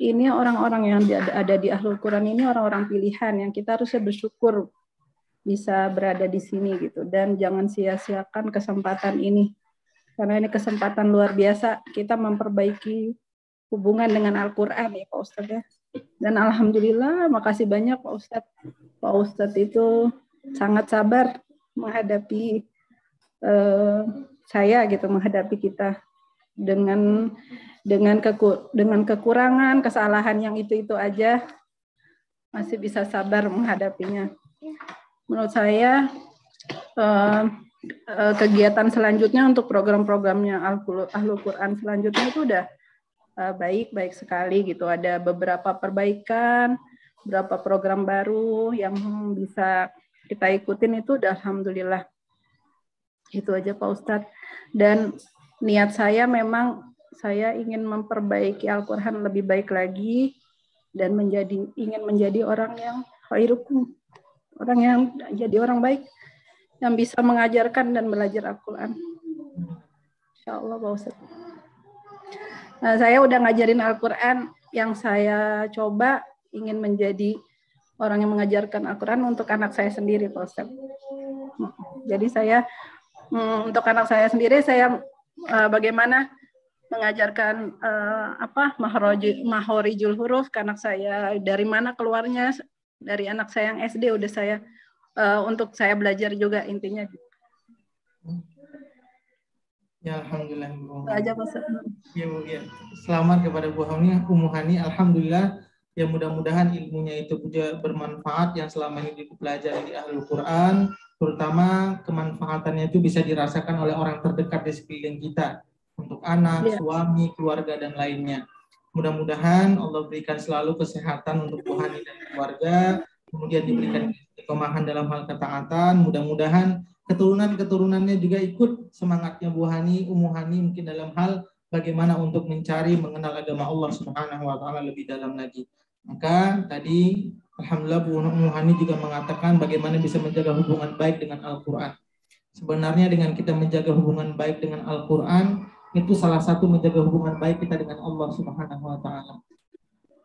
ini orang-orang yang ada di Ahlul Quran ini orang-orang pilihan yang kita harusnya bersyukur bisa berada di sini gitu, dan jangan sia-siakan kesempatan ini karena ini kesempatan luar biasa kita memperbaiki hubungan dengan Al-Quran ya Pak Ustadz ya. Dan alhamdulillah makasih banyak Pak Ustadz. Pak Ustadz itu sangat sabar menghadapi saya gitu, menghadapi kita dengan kekurangan, kesalahan yang itu aja masih bisa sabar menghadapinya. Menurut saya kegiatan selanjutnya untuk program-programnya Ahlul Quran selanjutnya itu udah baik sekali gitu. Ada beberapa perbaikan, beberapa program baru yang bisa kita ikutin itu udah alhamdulillah. Itu aja Pak Ustadz. Dan niat saya memang saya ingin memperbaiki Al-Quran lebih baik lagi dan ingin menjadi orang yang khairukum, orang yang jadi orang baik yang bisa mengajarkan dan belajar Al-Quran. Insya Allah Pak Ustadz. Nah, saya udah ngajarin Al-Quran, yang saya coba ingin menjadi orang yang mengajarkan Al-Quran untuk anak saya sendiri Pak Ustadz. Jadi saya untuk anak saya sendiri, saya bagaimana mengajarkan mahorijul huruf ke anak saya. Dari mana keluarnya? Dari anak saya yang SD udah saya untuk saya belajar juga intinya. Ya, alhamdulillah Bu. Aja Pak. Ya Bu, ya. Selamat kepada Bu Ummu Hani. Alhamdulillah. Ya, mudah-mudahan ilmunya itu juga bermanfaat yang selama ini dipelajari di Ahlul Quran, terutama kemanfaatannya itu bisa dirasakan oleh orang terdekat di sekeliling kita, untuk anak, suami, keluarga, dan lainnya. Mudah-mudahan Allah berikan selalu kesehatan untuk Bu Hani dan keluarga, kemudian diberikan kemahan dalam hal ketaatan. Mudah-mudahan keturunan-keturunannya juga ikut semangatnya Bu Hani, Ummu Hani, mungkin dalam hal bagaimana untuk mencari, mengenal agama Allah Subhanahu wa Ta'ala lebih dalam lagi. Maka tadi alhamdulillah Bu Ummu Hani juga mengatakan bagaimana bisa menjaga hubungan baik dengan Al-Quran. Sebenarnya dengan kita menjaga hubungan baik dengan Al-Quran, itu salah satu menjaga hubungan baik kita dengan Allah Subhanahu wa Ta'ala.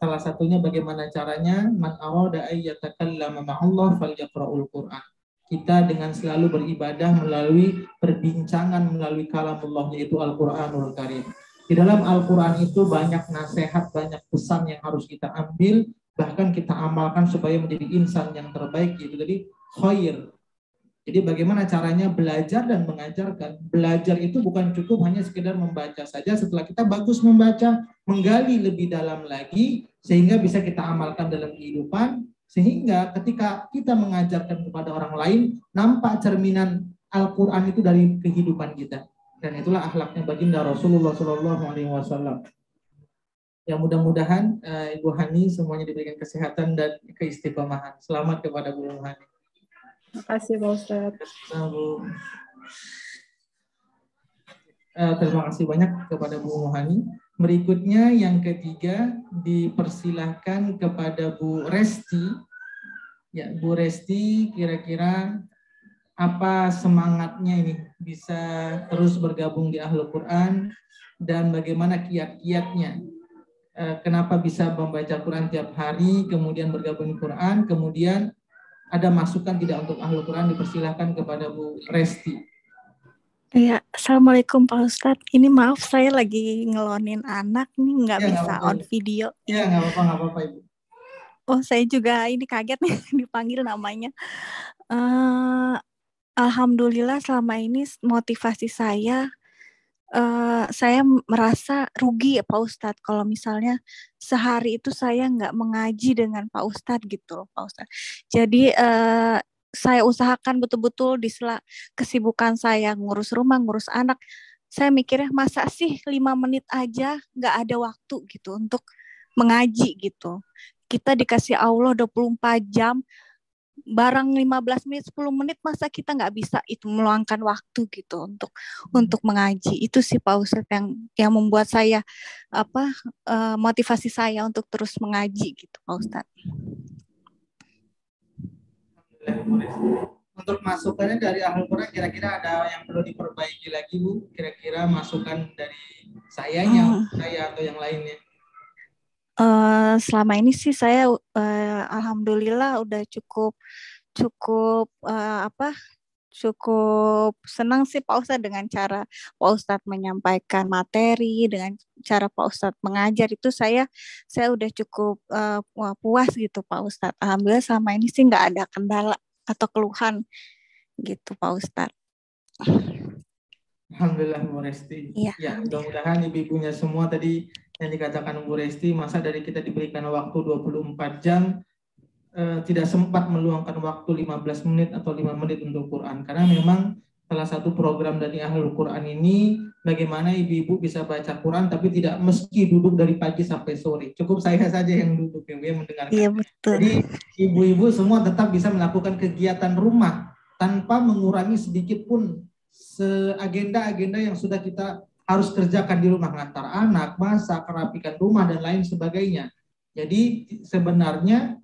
Salah satunya bagaimana caranya? Man arada ayyatakallama ma'allah falyaqra'ul Qur'an. Kita dengan selalu beribadah melalui perbincangan melalui kalamullah, yaitu Al-Qur'anul Karim. Di dalam Al-Quran itu banyak nasihat, banyak pesan yang harus kita ambil, bahkan kita amalkan supaya menjadi insan yang terbaik, yaitu tadi khair. Jadi bagaimana caranya belajar dan mengajarkan. Belajar itu bukan cukup hanya sekedar membaca saja. Setelah kita bagus membaca, menggali lebih dalam lagi, sehingga bisa kita amalkan dalam kehidupan, sehingga ketika kita mengajarkan kepada orang lain, nampak cerminan Al-Quran itu dari kehidupan kita. Dan itulah akhlaknya baginda Rasulullah SAW. Ya, mudah-mudahan Ibu Hani semuanya diberikan kesehatan dan keistiqomahan. Selamat kepada Bu Hani. Terima kasih Pak Ustadz. Terima kasih banyak kepada Bu Hani. Berikutnya yang ketiga dipersilahkan kepada Bu Resti. Ya, Bu Resti, kira-kira apa semangatnya ini bisa terus bergabung di Ahlul Quran dan bagaimana kiat-kiatnya? Kenapa bisa membaca Quran tiap hari, kemudian bergabung di Quran, kemudian ada masukan tidak untuk Ahlul Quran? Dipersilahkan kepada Bu Resti. Ya, Assalamualaikum Pak Ustadz. Ini maaf saya lagi ngelonin anak nih, nggak bisa on video. Ya, nggak apa-apa Ibu. Oh, saya juga ini kaget nih dipanggil namanya. Alhamdulillah selama ini motivasi saya merasa rugi ya Pak Ustadz kalau misalnya sehari itu saya nggak mengaji dengan Pak Ustadz gitu loh Pak Ustadz. Jadi saya usahakan betul-betul di sela kesibukan saya ngurus rumah, ngurus anak. Saya mikirnya masa sih 5 menit aja nggak ada waktu gitu untuk mengaji gitu. Kita dikasih Allah 24 jam, barang 15 menit, 10 menit masa kita nggak bisa itu meluangkan waktu gitu untuk mengaji. Itu sih Pak Ustadz yang membuat saya motivasi saya untuk terus mengaji gitu Pak Ustadz. Untuk masukannya dari Ahlul Quran kira-kira ada yang perlu diperbaiki lagi Bu? Kira-kira masukan dari saya atau yang lainnya? Selama ini sih saya alhamdulillah udah cukup senang sih Pak Ustadz dengan cara Pak Ustadz menyampaikan materi, dengan cara Pak Ustadz mengajar itu saya udah cukup puas gitu Pak Ustadz. Alhamdulillah selama ini sih nggak ada kendala atau keluhan gitu Pak Ustadz. Alhamdulillah Bu Resti. Ya, mudah-mudahan ibu-ibunya semua tadi yang dikatakan Bu Resti, masa dari kita diberikan waktu 24 jam tidak sempat meluangkan waktu 15 menit atau 5 menit untuk Quran. Karena memang salah satu program dari Ahlul Quran ini bagaimana ibu-ibu bisa baca Quran tapi tidak mesti duduk dari pagi sampai sore. Cukup saya saja yang duduk yang mendengarkan. Iya, betul. Jadi ibu-ibu semua tetap bisa melakukan kegiatan rumah tanpa mengurangi sedikit pun agenda-agenda yang sudah kita harus kerjakan di rumah, ngantar anak, masak, merapikan rumah, dan lain sebagainya. Jadi sebenarnya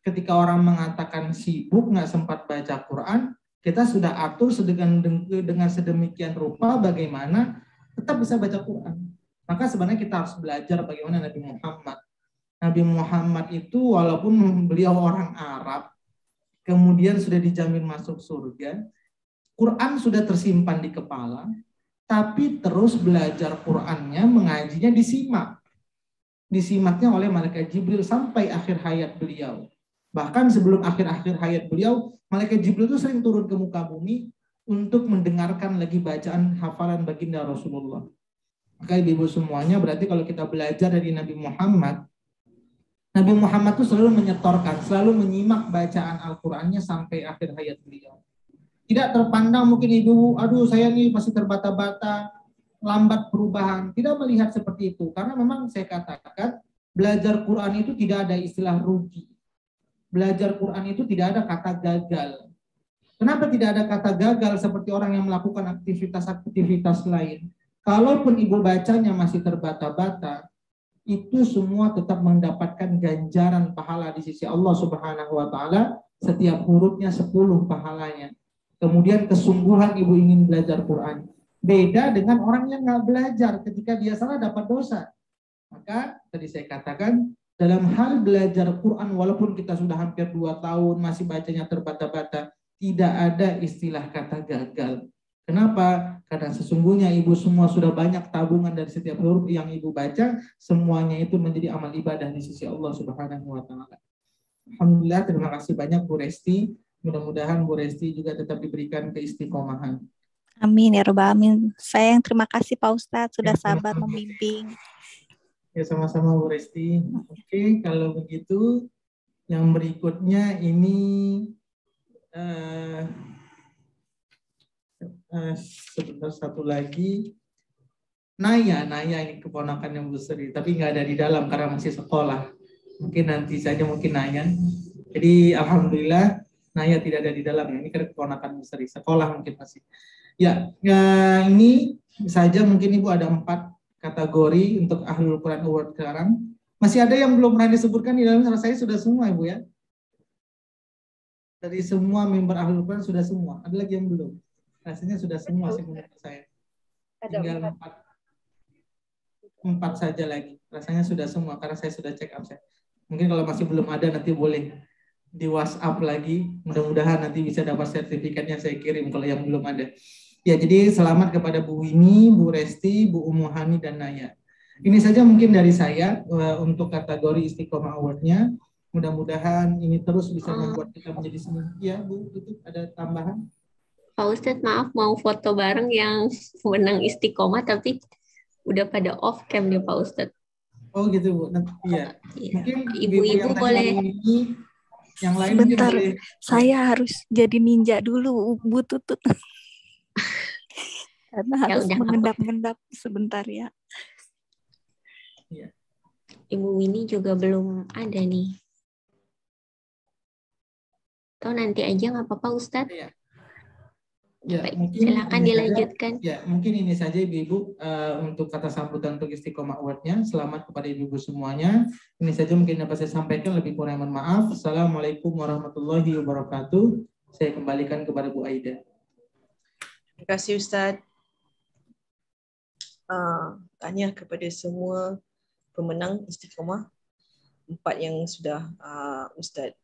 ketika orang mengatakan sibuk, nggak sempat baca Quran, kita sudah atur dengan sedemikian rupa bagaimana tetap bisa baca Quran. Maka sebenarnya kita harus belajar bagaimana Nabi Muhammad. Nabi Muhammad itu walaupun beliau orang Arab, kemudian sudah dijamin masuk surga, Quran sudah tersimpan di kepala, tapi terus belajar Qur'annya, mengajinya disimaknya oleh malaikat Jibril sampai akhir hayat beliau. Bahkan sebelum akhir hayat beliau, malaikat Jibril itu sering turun ke muka bumi untuk mendengarkan lagi bacaan hafalan baginda Rasulullah. Maka ibu-ibu semuanya, berarti kalau kita belajar dari Nabi Muhammad itu selalu menyetorkan, selalu menyimak bacaan Al-Qur'annya sampai akhir hayat beliau. Tidak terpandang mungkin ibu, aduh saya nih masih terbata-bata, lambat perubahan. Tidak melihat seperti itu. Karena memang saya katakan, belajar Quran itu tidak ada istilah rugi. Belajar Quran itu tidak ada kata gagal. Kenapa tidak ada kata gagal seperti orang yang melakukan aktivitas-aktivitas lain? Kalaupun ibu bacanya masih terbata-bata, itu semua tetap mendapatkan ganjaran pahala di sisi Allah Subhanahu wa Ta'ala. Setiap hurufnya 10 pahalanya. Kemudian kesungguhan ibu ingin belajar Quran. Beda dengan orang yang nggak belajar, ketika dia salah dapat dosa. Maka tadi saya katakan, dalam hal belajar Quran, walaupun kita sudah hampir 2 tahun masih bacanya terbata-bata, tidak ada istilah kata gagal. Kenapa? Karena sesungguhnya ibu semua sudah banyak tabungan dari setiap huruf yang ibu baca, semuanya itu menjadi amal ibadah di sisi Allah Subhanahu wa Ta'ala. Alhamdulillah, terima kasih banyak Bu Resti. Mudah-mudahan Bu Resti juga tetap diberikan keistiqomahan. Amin ya Rabbal Alamin. Saya yang terima kasih Pak Ustadz sudah sabar membimbing. Ya, sama-sama Bu Resti. Oke, kalau begitu yang berikutnya ini sebentar, satu lagi. Naya ini keponakannya Bu Sri, tapi nggak ada di dalam karena masih sekolah. Mungkin nanti saja mungkin Naya. Jadi alhamdulillah Naya tidak ada di dalam. Ini kan keponakan Bu Sri, sekolah mungkin masih. Ya, ini saja mungkin Ibu ada 4 kategori untuk Ahlul Quran Award sekarang. Masih ada yang belum pernah disebutkan di dalam, saya sudah semua Ibu ya. Dari semua member Ahlul Quran sudah semua. Ada lagi yang belum? Rasanya sudah semua sih menurut saya. Tinggal 4 saja lagi. Rasanya sudah semua karena saya sudah check absen. Mungkin kalau masih belum ada nanti boleh di WhatsApp lagi. Mudah-mudahan nanti bisa dapat sertifikatnya saya kirim kalau yang belum ada. Ya, jadi selamat kepada Bu Wini, Bu Resti, Bu Umuhani, dan Naya. Ini saja mungkin dari saya untuk kategori Istiqomah Award-nya. Mudah-mudahan ini terus bisa membuat kita menjadi semangat. Ya, Bu, itu ada tambahan? Pak Ustadz, maaf mau foto bareng yang menang Istiqomah tapi udah pada off cam nih Pak Ustadz. Oh gitu Bu. Iya. Mungkin ibu-ibu boleh. Yang lain sebentar, boleh. Saya harus jadi ninja dulu Bu Tutut. Karena harus mengendap-endap sebentar ya. Iya. Ibu Winnie juga belum ada nih. Atau nanti aja nggak apa-apa Ustadz? Iya. Ya, baik, mungkin silakan dilanjutkan. Ya, mungkin ini saja Ibu-Ibu untuk kata sambutan untuk Istiqomah Award-nya. Selamat kepada Ibu-Ibu semuanya. Ini saja mungkin dapat saya sampaikan, lebih kurang mohon maaf. Assalamualaikum warahmatullahi wabarakatuh. Saya kembalikan kepada Bu Aida. Terima kasih Ustadz. Tanya kepada semua pemenang Istiqomah 4 yang sudah Ustadz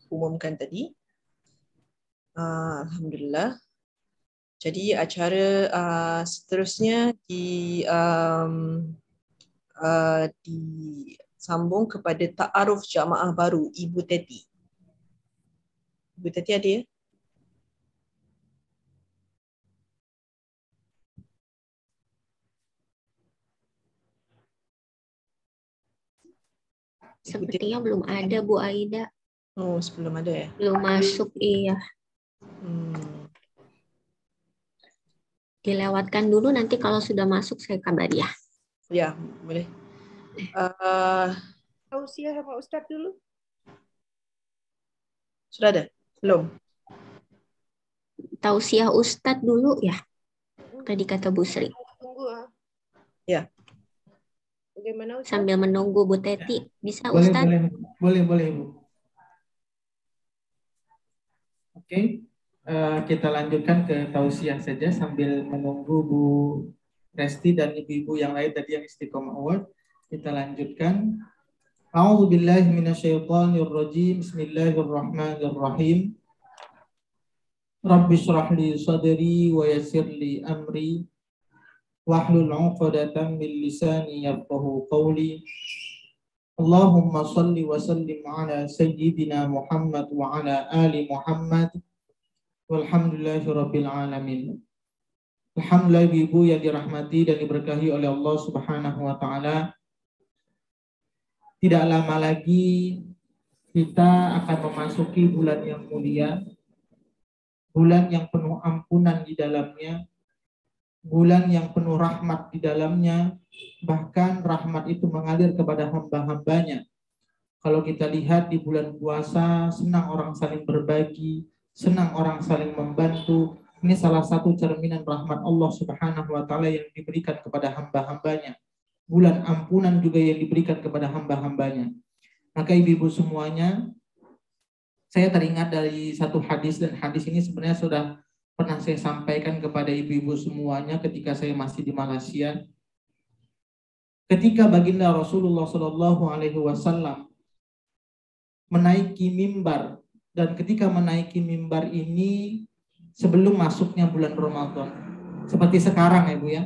umumkan tadi. Alhamdulillah. Jadi acara seterusnya disambung kepada ta'aruf jamaah baru Ibu Teti. Ibu Teti ada ya? Sepertinya belum ada Bu Aida. Oh, sebelum ada ya? Belum masuk, iya. Dilewatkan dulu, nanti kalau sudah masuk saya kabari ya. Ya, boleh. Tausiah sama Ustadz dulu. Sudah ada? Belum? Tausiah Ustadz dulu ya. Tadi kata Bu Sri. Tunggu. Ya. Bagaimana Ustadz? Sambil menunggu Bu Teti. Bisa Boleh, Ustadz? boleh Bu. Oke. Kita lanjutkan ke tausiah saja sambil menunggu Bu Resti dan ibu-ibu yang lain tadi yang Istiqomah Award. Kita lanjutkan. A'udzubillahi minasyaitonirrajim. Bismillahirrahmanirrahim. Rabbi shrah li sadri wa yassir li amri wahlul 'uqdatam min lisani yafqahu qawli. Allahumma salli wa sallim ala sayyidina Muhammad wa ala ali Muhammad walhamdulillahi rabbil alamin. Alhamdulillah, ibu yang dirahmati dan diberkahi oleh Allah Subhanahu wa taala. Tidak lama lagi kita akan memasuki bulan yang mulia, bulan yang penuh ampunan di dalamnya, bulan yang penuh rahmat di dalamnya. Bahkan rahmat itu mengalir kepada hamba-hambanya. Kalau kita lihat di bulan puasa, senang orang saling berbagi, senang orang saling membantu. Ini salah satu cerminan rahmat Allah Subhanahu wa taala yang diberikan kepada hamba-hambanya. Bulan ampunan juga yang diberikan kepada hamba-hambanya. Maka ibu-ibu semuanya, saya teringat dari satu hadis, dan hadis ini sebenarnya sudah pernah saya sampaikan kepada ibu-ibu semuanya ketika saya masih di Malaysia. Ketika baginda Rasulullah SAW menaiki mimbar, dan ketika menaiki mimbar ini sebelum masuknya bulan Ramadan, seperti sekarang ya Bu ya,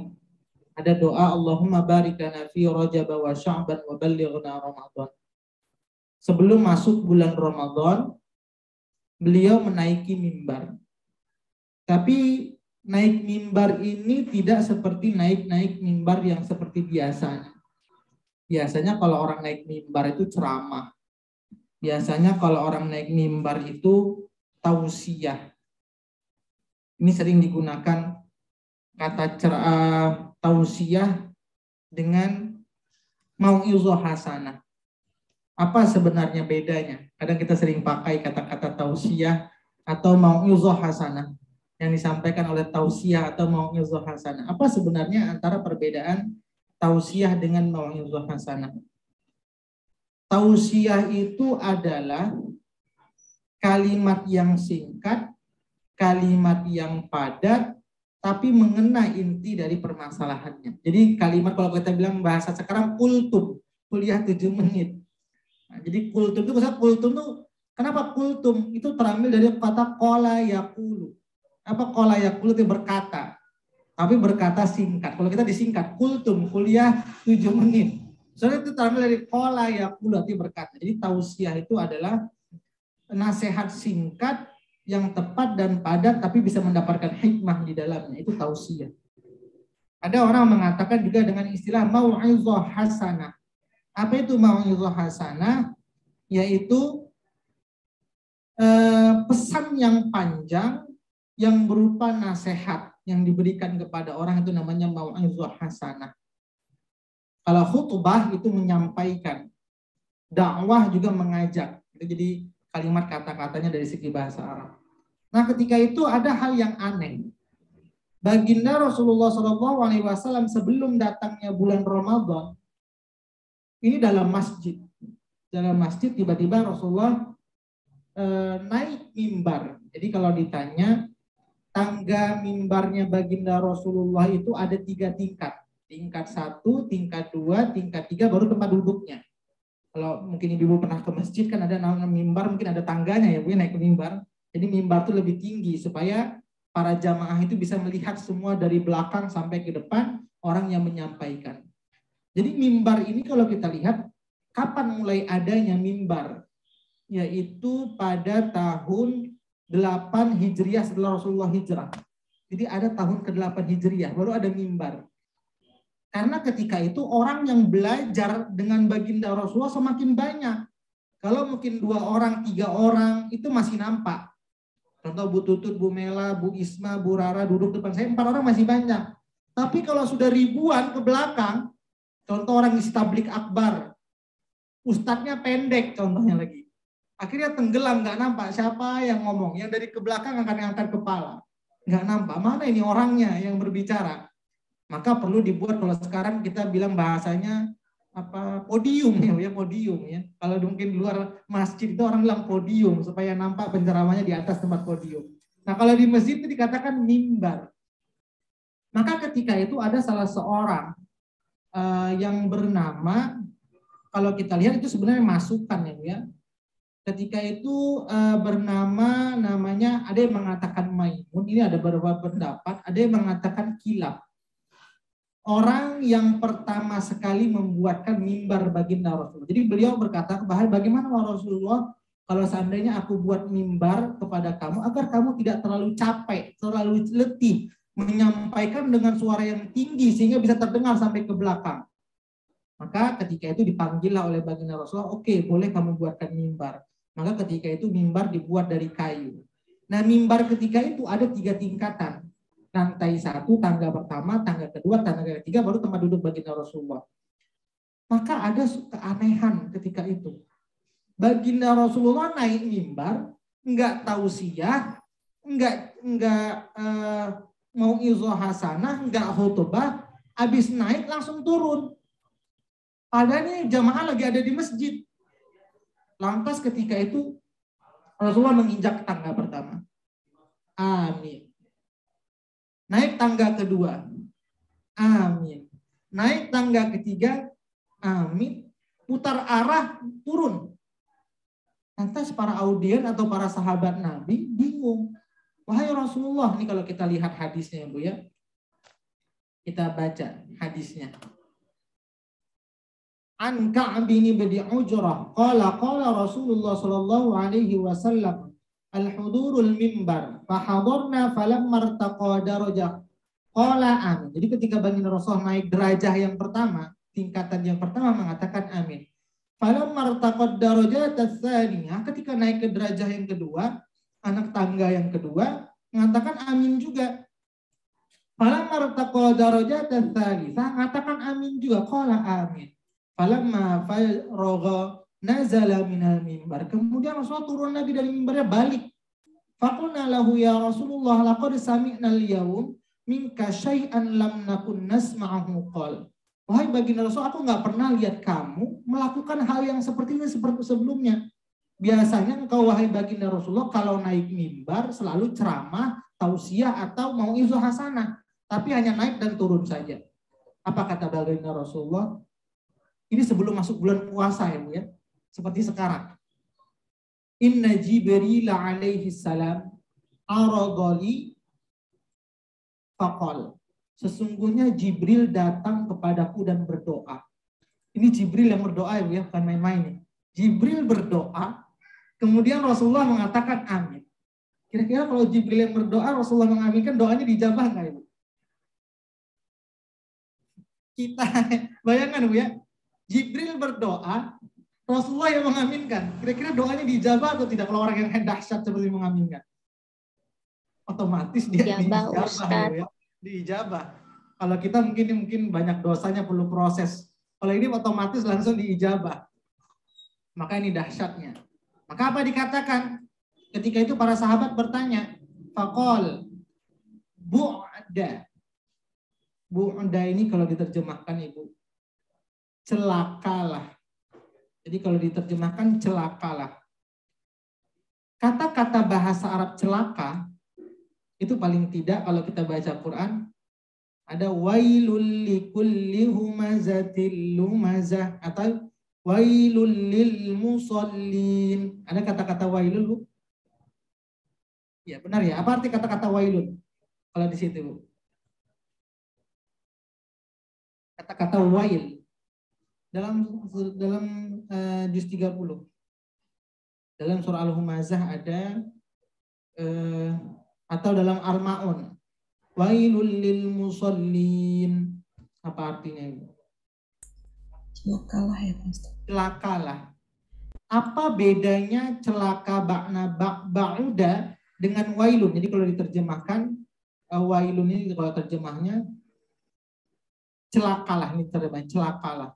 ada doa Allahumma barik lana fi Rajab wa Sya'ban wa ballighna Ramadan. Sebelum masuk bulan Ramadan, beliau menaiki mimbar. Tapi naik mimbar ini tidak seperti naik mimbar yang seperti biasanya. Biasanya kalau orang naik mimbar itu ceramah. Biasanya kalau orang naik mimbar itu tausiah. Ini sering digunakan kata tausiah dengan mau'izah hasanah. Apa sebenarnya bedanya? Kadang kita sering pakai kata-kata tausiah atau mau'izah hasanah yang disampaikan oleh tausiah atau mau'izah hasanah. Apa sebenarnya antara perbedaan tausiah dengan mau'izah hasanah? Tausiah itu adalah kalimat yang singkat, kalimat yang padat, tapi mengena inti dari permasalahannya. Jadi kalimat, kalau kita bilang bahasa sekarang, kultum, kuliah 7 menit. Nah, jadi kultum itu, kultum itu, kenapa kultum? Itu terambil dari kata qala yaqulu. Apa qala yaqulu itu berkata, tapi berkata singkat. Kalau kita disingkat, kultum, kuliah 7 menit. Soalnya itu terambil dari qala yaqulu, arti berkata. Jadi tausiah itu adalah nasihat singkat yang tepat dan padat, tapi bisa mendapatkan hikmah di dalamnya. Itu tausiah. Ada orang mengatakan juga dengan istilah mau'izah hasanah. Apa itu mau'izah hasanah? Yaitu pesan yang panjang yang berupa nasihat yang diberikan kepada orang, itu namanya mau'izah hasanah. Kalau khutbah itu menyampaikan, dakwah juga mengajak. Itu jadi kalimat kata-katanya dari segi bahasa Arab. Nah, ketika itu ada hal yang aneh. Baginda Rasulullah SAW sebelum datangnya bulan Ramadan, ini dalam masjid. Dalam masjid tiba-tiba Rasulullah naik mimbar. Jadi kalau ditanya, tangga mimbarnya baginda Rasulullah itu ada 3 tingkat. Tingkat 1, tingkat 2, tingkat 3, baru tempat duduknya. Kalau mungkin ibu pernah ke masjid kan ada namanya mimbar, mungkin ada tangganya ya Bu, naik ke mimbar. Jadi mimbar itu lebih tinggi supaya para jamaah itu bisa melihat semua dari belakang sampai ke depan orang yang menyampaikan. Jadi mimbar ini kalau kita lihat kapan mulai adanya mimbar, yaitu pada tahun 8 Hijriah setelah Rasulullah hijrah. Jadi ada tahun ke-8 Hijriah baru ada mimbar. Karena ketika itu orang yang belajar dengan baginda Rasulullah semakin banyak. Kalau mungkin 2 orang, 3 orang itu masih nampak. Contoh Bu Tutut, Bu Mela, Bu Isma, Bu Rara duduk depan saya, 4 orang masih banyak. Tapi kalau sudah ribuan ke belakang, contoh orang isi tablik akbar, ustadznya pendek contohnya lagi. Akhirnya tenggelam, nggak nampak siapa yang ngomong. Yang dari ke belakang akan angkat kepala. Nggak nampak, mana ini orangnya yang berbicara. Maka perlu dibuat, kalau sekarang kita bilang bahasanya apa, podium ya, podium ya. Kalau mungkin di luar masjid itu orang bilang podium supaya nampak penceramahnya di atas tempat podium. Nah, kalau di masjid itu dikatakan mimbar. Maka ketika itu ada salah seorang yang bernama, kalau kita lihat itu sebenarnya masukan ya. Ketika itu bernama, namanya, ada yang mengatakan Maimun, ini ada beberapa pendapat, ada yang mengatakan Kilab. orang yang pertama sekali membuatkan mimbar baginda Rasulullah. Jadi beliau berkata, bagaimana Rasulullah kalau seandainya aku buat mimbar kepada kamu agar kamu tidak terlalu capek, terlalu letih, menyampaikan dengan suara yang tinggi sehingga bisa terdengar sampai ke belakang. Maka ketika itu dipanggillah oleh baginda Rasulullah, oke, boleh kamu buatkan mimbar. Maka ketika itu mimbar dibuat dari kayu. Nah, mimbar ketika itu ada 3 tingkatan. Lantai 1, tangga pertama, tangga kedua, tangga ketiga, baru tempat duduk baginda Rasulullah. Maka ada keanehan ketika itu. Baginda Rasulullah naik mimbar, enggak tausiah, enggak mau izah hasanah, enggak khutbah, habis naik langsung turun. Padahal jamaah lagi ada di masjid. Lantas ketika itu Rasulullah menginjak tangga pertama. Amin. Naik tangga kedua. Amin. Naik tangga ketiga. Amin. Putar arah, turun. Lantas para audien atau para sahabat Nabi bingung. Wahai Rasulullah, ini kalau kita lihat hadisnya Bu ya. Kita baca hadisnya. An Ka'ab bin Ujrah qala Rasulullah sallallahu alaihi wasallam al-hudurul mimbar fa hadarna falamma irtaqa darajah qala amin. Jadi ketika baginda Rasulullah naik derajah yang pertama, tingkatan yang pertama mengatakan amin. Falamma irtaqa darajat ats-tsaniyah, ketika naik ke derajah yang kedua, anak tangga yang kedua mengatakan amin juga. Falamma irtaqa darajat ats-tsalitsah, mengatakan amin juga, qala amin. Falamma faragha nazala minal mimbar. Kemudian Rasulullah turun lagi dari mimbarnya, balik. Faqulna lahu ya Rasulullah laqad sami'na al-yawm minka syai'an lam nakun nasma'ahu qal. Wahai baginda Rasul, aku nggak pernah lihat kamu melakukan hal yang seperti ini seperti sebelumnya. Biasanya engkau wahai baginda Rasulullah kalau naik mimbar selalu ceramah, tausiah atau mau'izah hasanah, tapi hanya naik dan turun saja. Apa kata baginda Rasulullah? Ini sebelum masuk bulan puasa ya Bu ya. Seperti sekarang. Inna Jibril alaihi salam aradali faqal. Sesungguhnya Jibril datang kepadaku dan berdoa. Ini Jibril yang berdoa ya Bu ya, bukan main-main. Jibril berdoa, kemudian Rasulullah mengatakan amin. Kira-kira kalau Jibril yang berdoa, Rasulullah mengaminkan, doanya dijabah nggak ya Bu? Kita bayangkan Bu ya. Jibril berdoa, Rasulullah yang mengaminkan. Kira-kira doanya dijabah atau tidak kalau orang yang dahsyat seperti mengaminkan? Otomatis dia dijabah ya. Diijabah. Kalau kita mungkin banyak dosanya perlu proses. Kalau ini otomatis langsung diijabah. Maka ini dahsyatnya. Maka apa dikatakan? Ketika itu para sahabat bertanya, faqal bu'da. Bu'da ini kalau diterjemahkan Ibu, celakalah. Jadi kalau diterjemahkan celakalah. Kata-kata bahasa Arab celaka itu paling tidak kalau kita baca Quran ada wailul likulli humazatil lumazah atau wailul lil musallin. Ada kata-kata wailul Bu? Ya benar ya. Apa arti kata-kata wailul? Kalau di situ Bu. Kata-kata wail dalam juz 30. Dalam surah Al-Humazah ada atau dalam Al-Ma'un. Wailul lil musallin. Apa artinya Ibu? Celakalah ya Ustaz. Celakalah. Apa bedanya celaka ba'uda dengan wailun? Jadi kalau diterjemahkan wailun ini kalau terjemahnya celakalah, ini terjemah celakalah.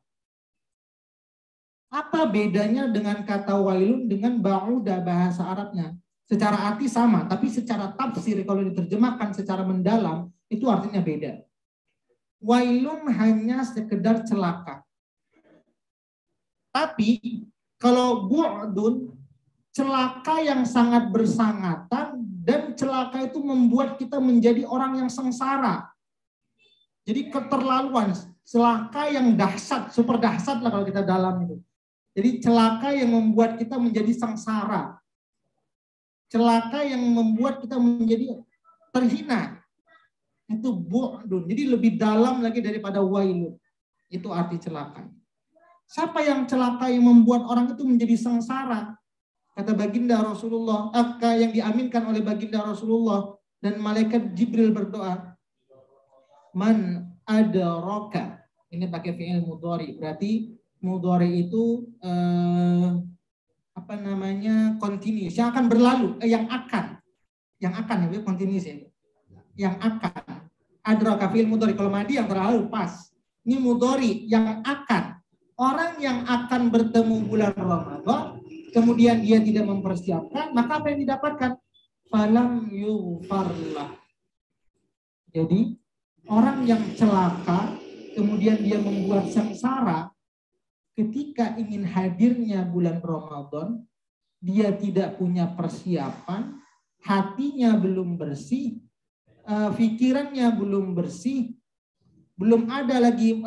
Apa bedanya dengan kata wailun dengan ba'uda bahasa Arabnya? Secara arti sama, tapi secara tafsir kalau diterjemahkan secara mendalam itu artinya beda. Wailun hanya sekedar celaka. Tapi kalau bu'dun, celaka yang sangat bersangatan dan celaka itu membuat kita menjadi orang yang sengsara. Jadi keterlaluan, celaka yang dahsyat, super dahsyat lah kalau kita dalam itu. Jadi celaka yang membuat kita menjadi sengsara. Celaka yang membuat kita menjadi terhina. Itu bu'dun. Jadi lebih dalam lagi daripada wailun. Itu arti celaka. Siapa yang celaka yang membuat orang itu menjadi sengsara? Kata baginda Rasulullah, yang diaminkan oleh baginda Rasulullah, dan malaikat Jibril berdoa, man adraka. Ini pakai fi'il mudhari. Berarti mudhari itu continuous, yang akan berlalu, yang akan ya, continuous ya. Yang akan. Adraka fi'il mudhari. Kalau madi yang terlalu pas. Ini mudhari yang akan. Orang yang akan bertemu bulan Ramadan, kemudian dia tidak mempersiapkan, maka apa yang didapatkan? Falam yughfarlah. Jadi orang yang celaka, kemudian dia membuat sengsara, ketika ingin hadirnya bulan Ramadan, dia tidak punya persiapan, hatinya belum bersih, pikirannya belum bersih, belum ada lagi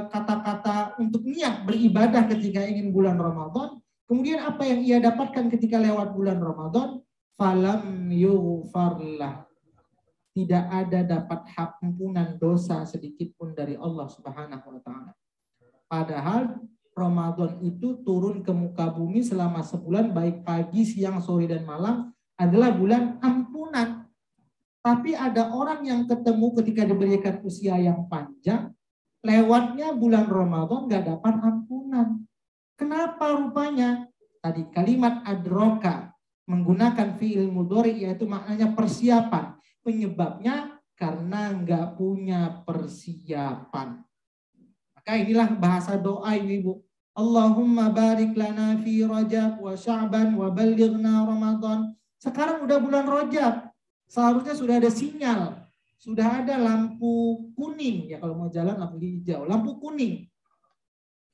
kata-kata untuk niat beribadah ketika ingin bulan Ramadan. Kemudian apa yang ia dapatkan ketika lewat bulan Ramadan? Falam yughfarlah. Tidak ada dapat ampunan dosa sedikit pun dari Allah Subhanahu wa taala. Padahal Ramadan itu turun ke muka bumi selama sebulan, baik pagi, siang, sore, dan malam, adalah bulan ampunan. Tapi ada orang yang ketemu ketika diberikan usia yang panjang, lewatnya bulan Ramadan nggak dapat ampunan. Kenapa rupanya? Tadi kalimat adroka menggunakan fi'il mudhari, yaitu maknanya persiapan. Penyebabnya karena nggak punya persiapan. Maka inilah bahasa doa ibu. Allahumma barik lana fi Rajab wa Sya'ban wa ballighna Ramadan. Sekarang udah bulan Rajab. Seharusnya sudah ada sinyal, sudah ada lampu kuning ya, kalau mau jalan lampu hijau, lampu kuning.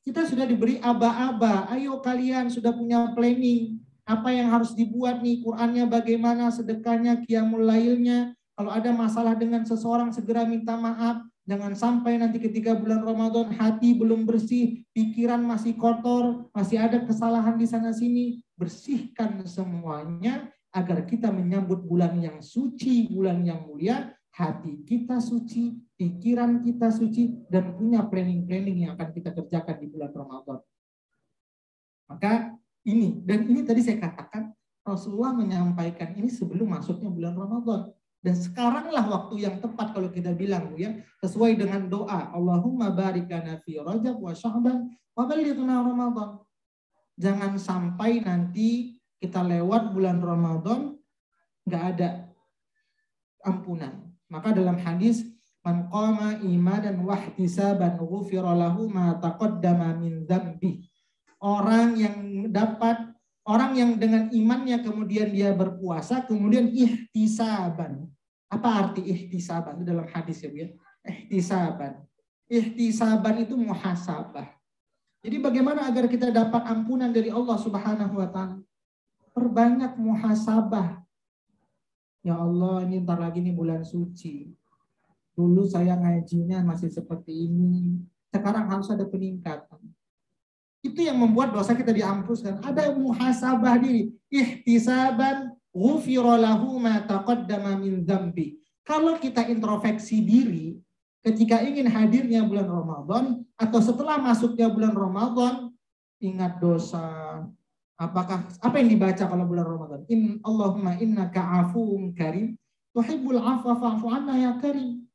Kita sudah diberi aba-aba, ayo kalian sudah punya planning, apa yang harus dibuat nih, Qur'annya bagaimana, sedekahnya, qiyamul lailnya. Kalau ada masalah dengan seseorang segera minta maaf, jangan sampai nanti ketika bulan Ramadan hati belum bersih, pikiran masih kotor, masih ada kesalahan di sana sini. Bersihkan semuanya agar kita menyambut bulan yang suci, bulan yang mulia, hati kita suci, pikiran kita suci, dan punya planning-planning yang akan kita kerjakan di bulan Ramadan. Maka ini, dan ini tadi saya katakan, Rasulullah menyampaikan ini sebelum masuknya bulan Ramadan. Dan sekaranglah waktu yang tepat kalau kita bilang, Bu, ya, sesuai dengan doa, Allahumma barik lana fi Rajab wa Sya'ban wa ballighna Ramadan. Jangan sampai nanti kita lewat bulan Ramadan nggak ada ampunan. Maka dalam hadis, man qama imanan wa ihtisaban ghufira lahu ma taqaddama min dzambi. Orang yang dengan imannya kemudian dia berpuasa, kemudian ihtisaban. Apa arti ihtisaban? Itu dalam hadis ya, Bu, ya. Ihtisaban. Ihtisaban itu muhasabah. Jadi bagaimana agar kita dapat ampunan dari Allah Subhanahu wa taala? Perbanyak muhasabah. Ya Allah, ini ntar lagi nih bulan suci. Dulu saya ngajinya masih seperti ini. Sekarang harus ada peningkatan. Itu yang membuat dosa kita dihapuskan. Ada muhasabah diri. Ihtisaban ghufira lahu ma taqaddama min dzambi. Kalau kita introspeksi diri ketika ingin hadirnya bulan Ramadan atau setelah masuknya bulan Ramadan, ingat dosa. Apa yang dibaca kalau bulan Ramadan? Allahumma innaka afuwun karim tuhibbul afwa fa'fu anna ya karim.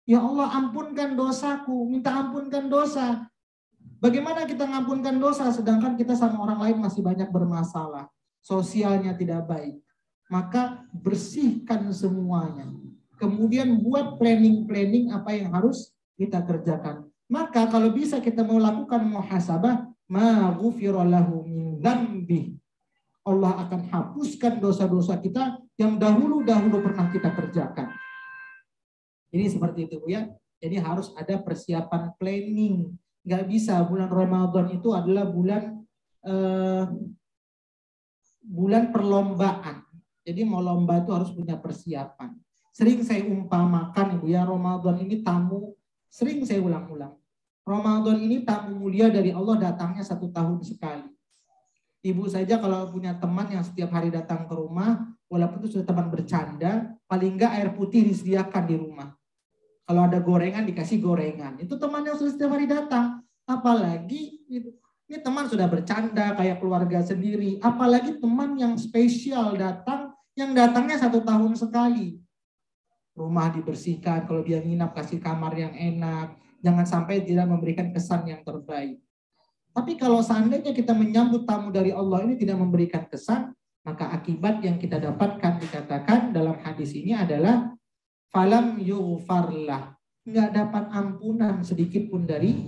Ya Allah, ampunkan dosaku, minta ampunkan dosa. Bagaimana kita ngampunkan dosa sedangkan kita sama orang lain masih banyak bermasalah, sosialnya tidak baik? Maka bersihkan semuanya. Kemudian buat planning apa yang harus kita kerjakan. Maka kalau bisa kita melakukan muhasabah, ma ghufira lahu min dzambi. Allah akan hapuskan dosa-dosa kita yang dahulu-dahulu pernah kita kerjakan. Jadi seperti itu, ya. Jadi harus ada persiapan planning. Nggak bisa bulan Ramadan itu adalah bulan perlombaan. Jadi mau lomba itu harus punya persiapan. Sering saya umpamakan, Ibu, ya, Ramadan ini tamu, sering saya ulang-ulang. Ramadan ini tamu mulia dari Allah, datangnya 1 tahun sekali. Ibu saja kalau punya teman yang setiap hari datang ke rumah, walaupun itu sudah teman bercanda, paling enggak air putih disediakan di rumah. Kalau ada gorengan dikasih gorengan. Itu teman yang sudah setiap hari datang. Apalagi ini teman sudah bercanda kayak keluarga sendiri. Apalagi teman yang spesial datang, yang datangnya 1 tahun sekali. Rumah dibersihkan, kalau dia nginap kasih kamar yang enak. Jangan sampai tidak memberikan kesan yang terbaik. Tapi kalau seandainya kita menyambut tamu dari Allah ini tidak memberikan kesan, maka akibat yang kita dapatkan dikatakan dalam hadis ini adalah falam yughfarlah, nggak dapat ampunan sedikit pun dari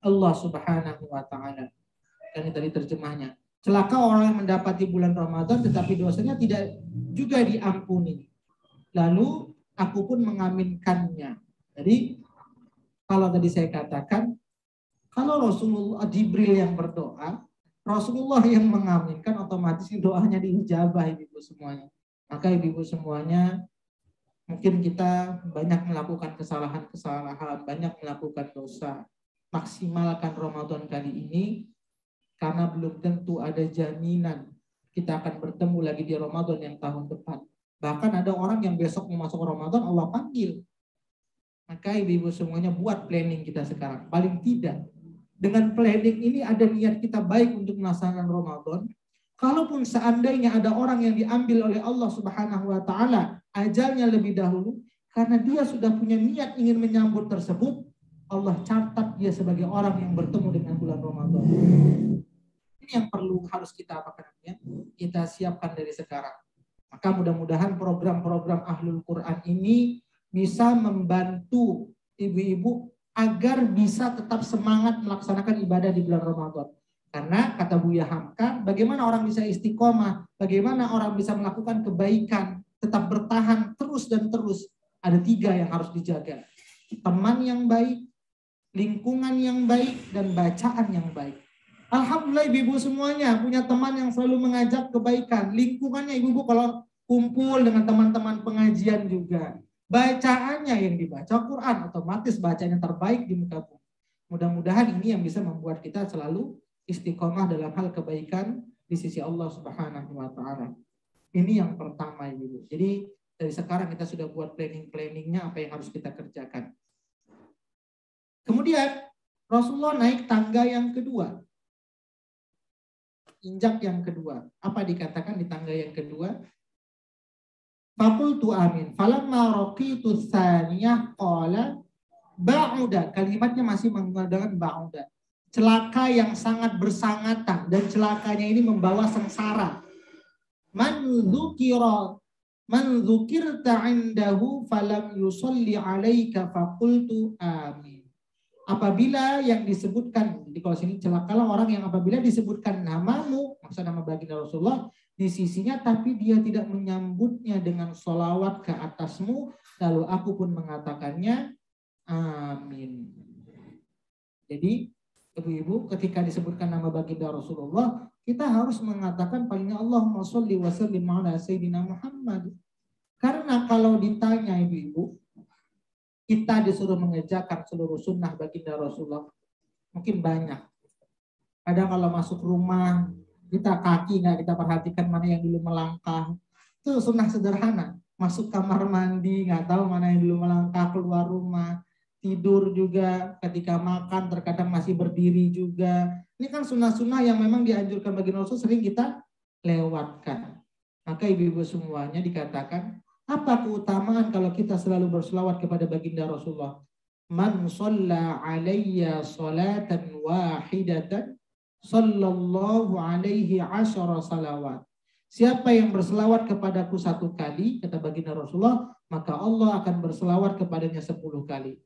Allah Subhanahu wa taala. Kan tadi terjemahnya. Celaka orang yang mendapati bulan Ramadan tetapi dosanya tidak juga diampuni. Lalu aku pun mengaminkannya. Jadi kalau tadi saya katakan kalau Rasulullah Jibril yang berdoa, Rasulullah yang mengaminkan, otomatis doanya diijabah ibu semuanya. Maka ibu semuanya, mungkin kita banyak melakukan kesalahan-kesalahan, banyak melakukan dosa. Maksimalkan Ramadan kali ini, karena belum tentu ada jaminan kita akan bertemu lagi di Ramadan yang tahun depan. Bahkan ada orang yang besok mau masuk Ramadan, Allah panggil. Maka ibu semuanya buat planning kita sekarang. Paling tidak, dengan planning ini ada niat kita baik untuk melaksanakan Ramadan. Kalaupun seandainya ada orang yang diambil oleh Allah Subhanahu wa taala ajalnya lebih dahulu karena dia sudah punya niat ingin menyambut tersebut, Allah catat dia sebagai orang yang bertemu dengan bulan Ramadan. Ini yang perlu harus kita kita siapkan dari sekarang. Maka mudah-mudahan program-program Ahlul Quran ini bisa membantu ibu-ibu agar bisa tetap semangat melaksanakan ibadah di bulan Ramadan. Karena kata Buya Hamka, bagaimana orang bisa istiqomah, bagaimana orang bisa melakukan kebaikan, tetap bertahan terus dan terus. Ada 3 yang harus dijaga. Teman yang baik, lingkungan yang baik, dan bacaan yang baik. Alhamdulillah ibu-ibu semuanya punya teman yang selalu mengajak kebaikan. Lingkungannya ibu-ibu kalau kumpul dengan teman-teman pengajian juga. Bacaannya yang dibaca Quran, otomatis bacanya terbaik di muka bumi. Mudah-mudahan ini yang bisa membuat kita selalu istiqomah dalam hal kebaikan di sisi Allah Subhanahu wa taala. Ini yang pertama ibu. Jadi dari sekarang kita sudah buat planningnya apa yang harus kita kerjakan. Kemudian Rasulullah naik tangga yang kedua. Injak yang kedua. Apa dikatakan di tangga yang kedua? Faqultu amin. Falamma raqitu tsaniyah qala ba'uda. Kalimatnya masih menggunakan ba'uda. Celaka yang sangat bersangatan dan celakanya ini membawa sengsara. Man dzukirta 'indahu falam yusalli 'alaika faqultu amin. Apabila yang disebutkan di kalau sini celakalah orang yang apabila disebutkan namamu, maksud nama baginda Rasulullah di sisinya, tapi dia tidak menyambutnya dengan sholawat ke atasmu, lalu aku pun mengatakannya amin. Jadi ibu-ibu ketika disebutkan nama baginda Rasulullah, kita harus mengatakan palingnya Allahumma sholli wa sallim ala sayyidina Muhammad. Karena kalau ditanya ibu-ibu, kita disuruh mengerjakan seluruh sunnah baginda Rasulullah, mungkin banyak. Kadang kalau masuk rumah, kita kaki nggak kita perhatikan mana yang dulu melangkah. Itu sunnah sederhana. Masuk kamar mandi, nggak tahu mana yang dulu melangkah, keluar rumah. Tidur juga, ketika makan terkadang masih berdiri juga. Ini kan sunnah-sunnah yang memang dianjurkan bagi Rasul sering kita lewatkan. Maka ibu-ibu semuanya dikatakan, apa keutamaan kalau kita selalu berselawat kepada baginda Rasulullah? Man shalla alayya salatan wahidatan sallallahu alaihi asyara salawat. Siapa yang berselawat kepadaku 1 kali, kata baginda Rasulullah, maka Allah akan berselawat kepadanya 10 kali.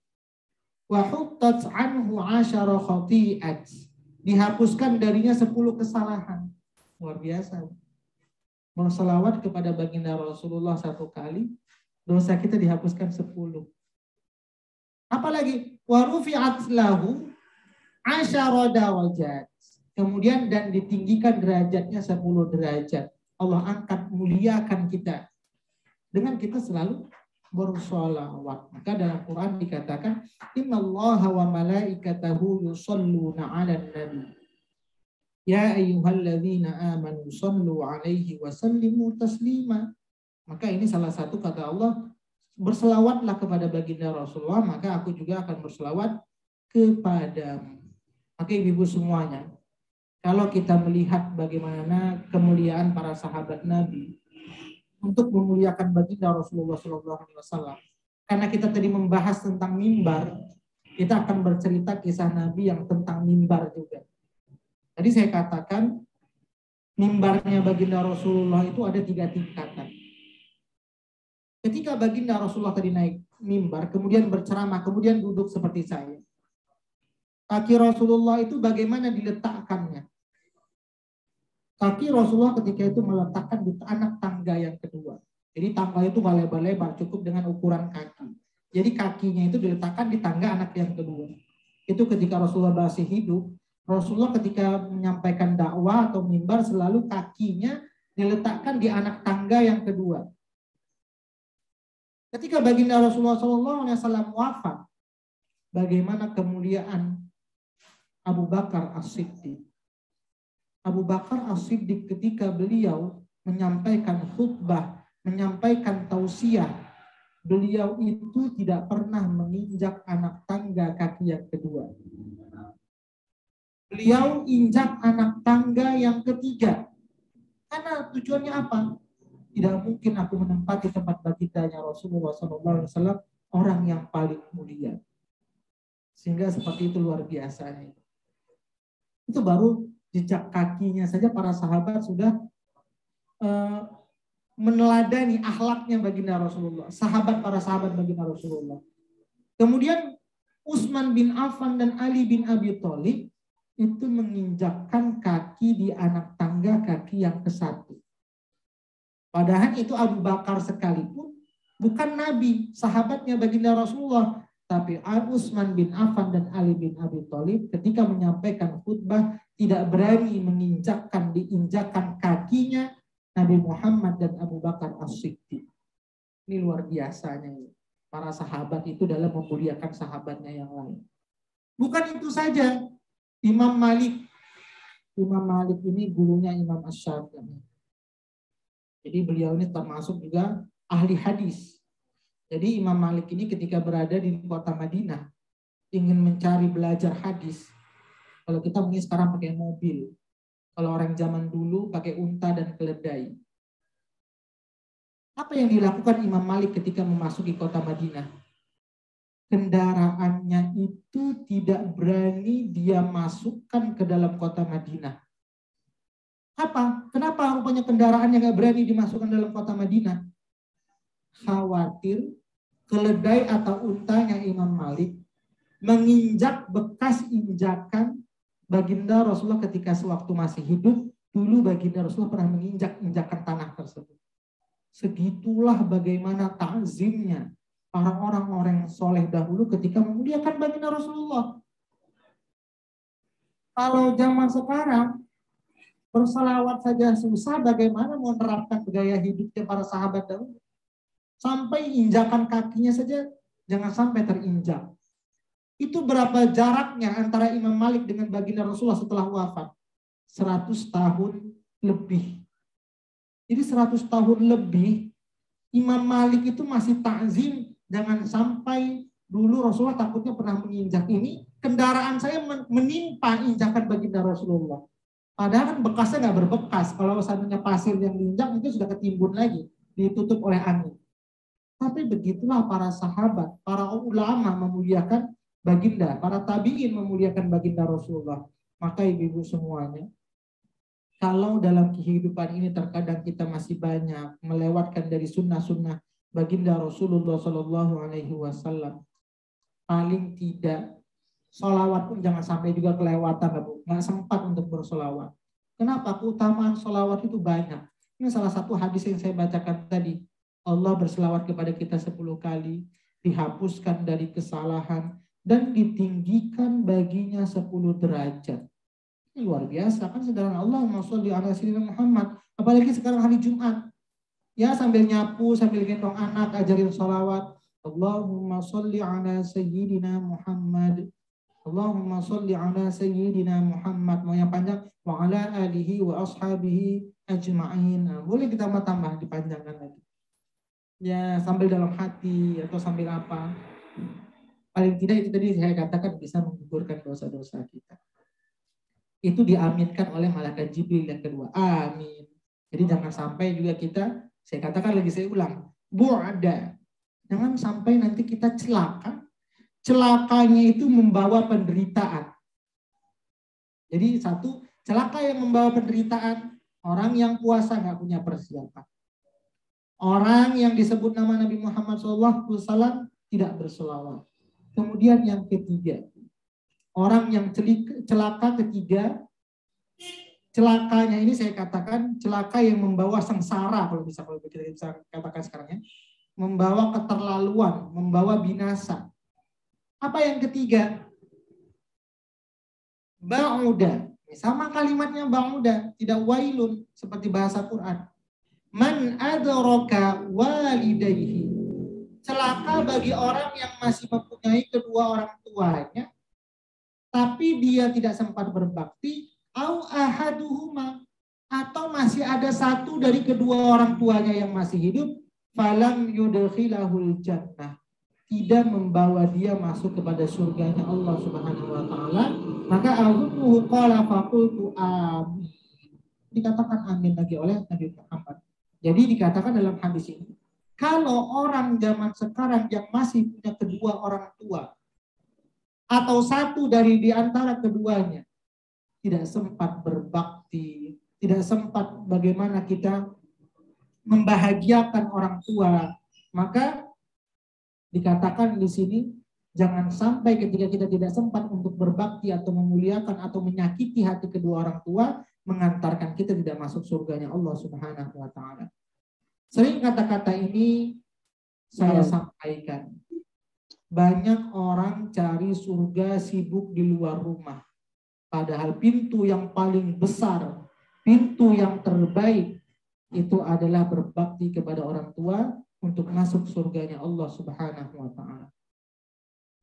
Wa huttat anhu asyara khati'at. Dihapuskan darinya 10 kesalahan. Luar biasa. Berselawat kepada baginda Rasulullah 1 kali, dosa kita dihapuskan 10. Apalagi wa rufi'at lahu asyara darajat. Kemudian dan ditinggikan derajatnya 10 derajat. Allah angkat, muliakan kita dengan kita selalu bersolawat. Maka dalam Quran dikatakan, innallaha wa malaikatahu yusholluna 'alan nabi. Ya ayyuhalladzina amanu shallu 'alaihi wa sallimu taslima. Maka ini salah satu kata Allah, berselawatlah kepada baginda Rasulullah, maka aku juga akan berselawat kepadamu. Maka ibu-ibu semuanya, kalau kita melihat bagaimana kemuliaan para sahabat Nabi untuk memuliakan baginda Rasulullah SAW, karena kita tadi membahas tentang mimbar, kita akan bercerita kisah Nabi yang tentang mimbar juga. Tadi saya katakan mimbarnya baginda Rasulullah itu ada 3 tingkatan. Ketika baginda Rasulullah tadi naik mimbar, kemudian berceramah, kemudian duduk seperti saya. Kaki Rasulullah itu bagaimana diletakkannya? Kaki Rasulullah ketika itu meletakkan di anak tangga yang kedua. Jadi tangga itu gak lebar-lebar, cukup dengan ukuran kaki. Jadi kakinya itu diletakkan di tangga anak yang kedua. Itu ketika Rasulullah masih hidup. Rasulullah ketika menyampaikan dakwah atau mimbar selalu kakinya diletakkan di anak tangga yang kedua. Ketika baginda Rasulullah SAW wafat, bagaimana kemuliaan Abu Bakar As-Siddiq. Abu Bakar As-Siddiq ketika beliau menyampaikan khutbah, menyampaikan tausiah, beliau itu tidak pernah menginjak anak tangga kaki yang kedua. Beliau injak anak tangga yang ketiga. Karena tujuannya apa? Tidak mungkin aku menempati tempat bagindanya Rasulullah SAW, orang yang paling mulia. Sehingga seperti itu luar biasanya. Itu baru jejak kakinya saja para sahabat sudah meneladani akhlaknya baginda Rasulullah. Para sahabat baginda Rasulullah. Kemudian Utsman bin Affan dan Ali bin Abi Thalib itu menginjakkan kaki di anak tangga kaki yang ke-1. Padahal itu Abu Bakar sekalipun bukan Nabi, sahabatnya baginda Rasulullah. Tapi Utsman bin Affan dan Ali bin Abi Thalib ketika menyampaikan khutbah tidak berani diinjakkan kakinya Nabi Muhammad dan Abu Bakar As-Siddiq. Ini luar biasanya. Para sahabat itu dalam memuliakan sahabatnya yang lain. Bukan itu saja. Imam Malik ini gurunya Imam Asy-Syafi'i. Jadi beliau ini termasuk juga ahli hadis. Jadi Imam Malik ini ketika berada di kota Madinah ingin mencari belajar hadis. Kalau kita mungkin sekarang pakai mobil. Kalau orang zaman dulu pakai unta dan keledai. Apa yang dilakukan Imam Malik ketika memasuki kota Madinah? Kendaraannya itu tidak berani dia masukkan ke dalam kota Madinah. Apa? Kenapa rupanya kendaraannya nggak berani dimasukkan dalam kota Madinah? Khawatir keledai atau untanya Imam Malik menginjak bekas injakan baginda Rasulullah ketika sewaktu masih hidup. Dulu baginda Rasulullah pernah menginjak-injakan tanah tersebut. Segitulah bagaimana ta'zimnya para orang-orang soleh dahulu ketika memuliakan baginda Rasulullah. Kalau zaman sekarang bersalawat saja susah, bagaimana mau menerapkan gaya hidupnya para sahabat dahulu? Sampai injakan kakinya saja jangan sampai terinjak. Itu berapa jaraknya antara Imam Malik dengan baginda Rasulullah setelah wafat? 100 tahun lebih. Jadi 100 tahun lebih Imam Malik itu masih takzim. Jangan sampai dulu Rasulullah takutnya pernah menginjak ini. Kendaraan saya menimpa injakan baginda Rasulullah. Padahal kan bekasnya nggak berbekas. Kalau seandainya pasir yang diinjak itu sudah ketimbun lagi. Ditutup oleh angin. Tapi begitulah para sahabat, para ulama memuliakan baginda. Para tabi'in memuliakan baginda Rasulullah. Maka ibu-ibu semuanya, kalau dalam kehidupan ini terkadang kita masih banyak melewatkan dari sunnah-sunnah baginda Rasulullah Shallallahu Alaihi Wasallam, paling tidak sholawat pun jangan sampai juga kelewatan, nggak sempat untuk bersolawat. Kenapa? Keutamaan sholawat itu banyak. Ini salah satu hadis yang saya bacakan tadi. Allah berselawat kepada kita 10 kali, dihapuskan dari kesalahan dan ditinggikan baginya 10 derajat. Ini luar biasa kan, saudara. Allahumma sholli ala sayyidina Muhammad. Apalagi sekarang hari Jumat. Ya sambil nyapu, sambil gendong anak, ajarin sholawat. Allahumma sholli ala sayyidina Muhammad. Allahumma sholli ala sayyidina Muhammad. Mau yang panjang, wa ala alihi wa ashabihi ajma'in. Nah, boleh kita tambah dipanjangkan lagi. ya sambil dalam hati atau sambil apa. Paling tidak itu tadi saya katakan bisa menggugurkan dosa-dosa kita. Itu diaminkan oleh malaikat Jibril yang kedua. Amin. Jadi jangan sampai juga kita, saya katakan lagi, saya ulang, bu'ada. Jangan sampai nanti kita celaka. Celakanya itu membawa penderitaan. Jadi satu, celaka yang membawa penderitaan, orang yang puasa nggak punya persiapan. Orang yang disebut nama Nabi Muhammad SAW tidak berselawat. Kemudian yang ketiga, orang yang celaka ketiga, celakanya ini saya katakan celaka yang membawa sengsara, kalau kita bisa katakan sekarang ya, membawa keterlaluan, membawa binasa. Apa yang ketiga? Ba'uda. Sama kalimatnya ba'uda, tidak wailun seperti bahasa Quran. Man adraka walidayhi. Celaka bagi orang yang masih mempunyai kedua orang tuanya, tapi dia tidak sempat berbakti, au ahaduhuma, atau masih ada satu dari kedua orang tuanya yang masih hidup, falam yudkhilahul jannah, tidak membawa dia masuk kepada surganya Allah Subhanahu wa taala, maka azunnuhu qala faqultu amin. Dikatakan amin lagi oleh Nabi Muhammad. Jadi dikatakan dalam hadis ini, kalau orang zaman sekarang yang masih punya kedua orang tua atau satu dari di antara keduanya tidak sempat berbakti, tidak sempat bagaimana kita membahagiakan orang tua, maka dikatakan di sini jangan sampai ketika kita tidak sempat untuk berbakti atau memuliakan atau menyakiti hati kedua orang tua mengantarkan kita tidak masuk surganya Allah Subhanahu wa taala. Sering kata-kata ini saya sampaikan. Banyak orang cari surga sibuk di luar rumah. Padahal pintu yang paling besar, pintu yang terbaik itu adalah berbakti kepada orang tua untuk masuk surganya Allah Subhanahu wa taala.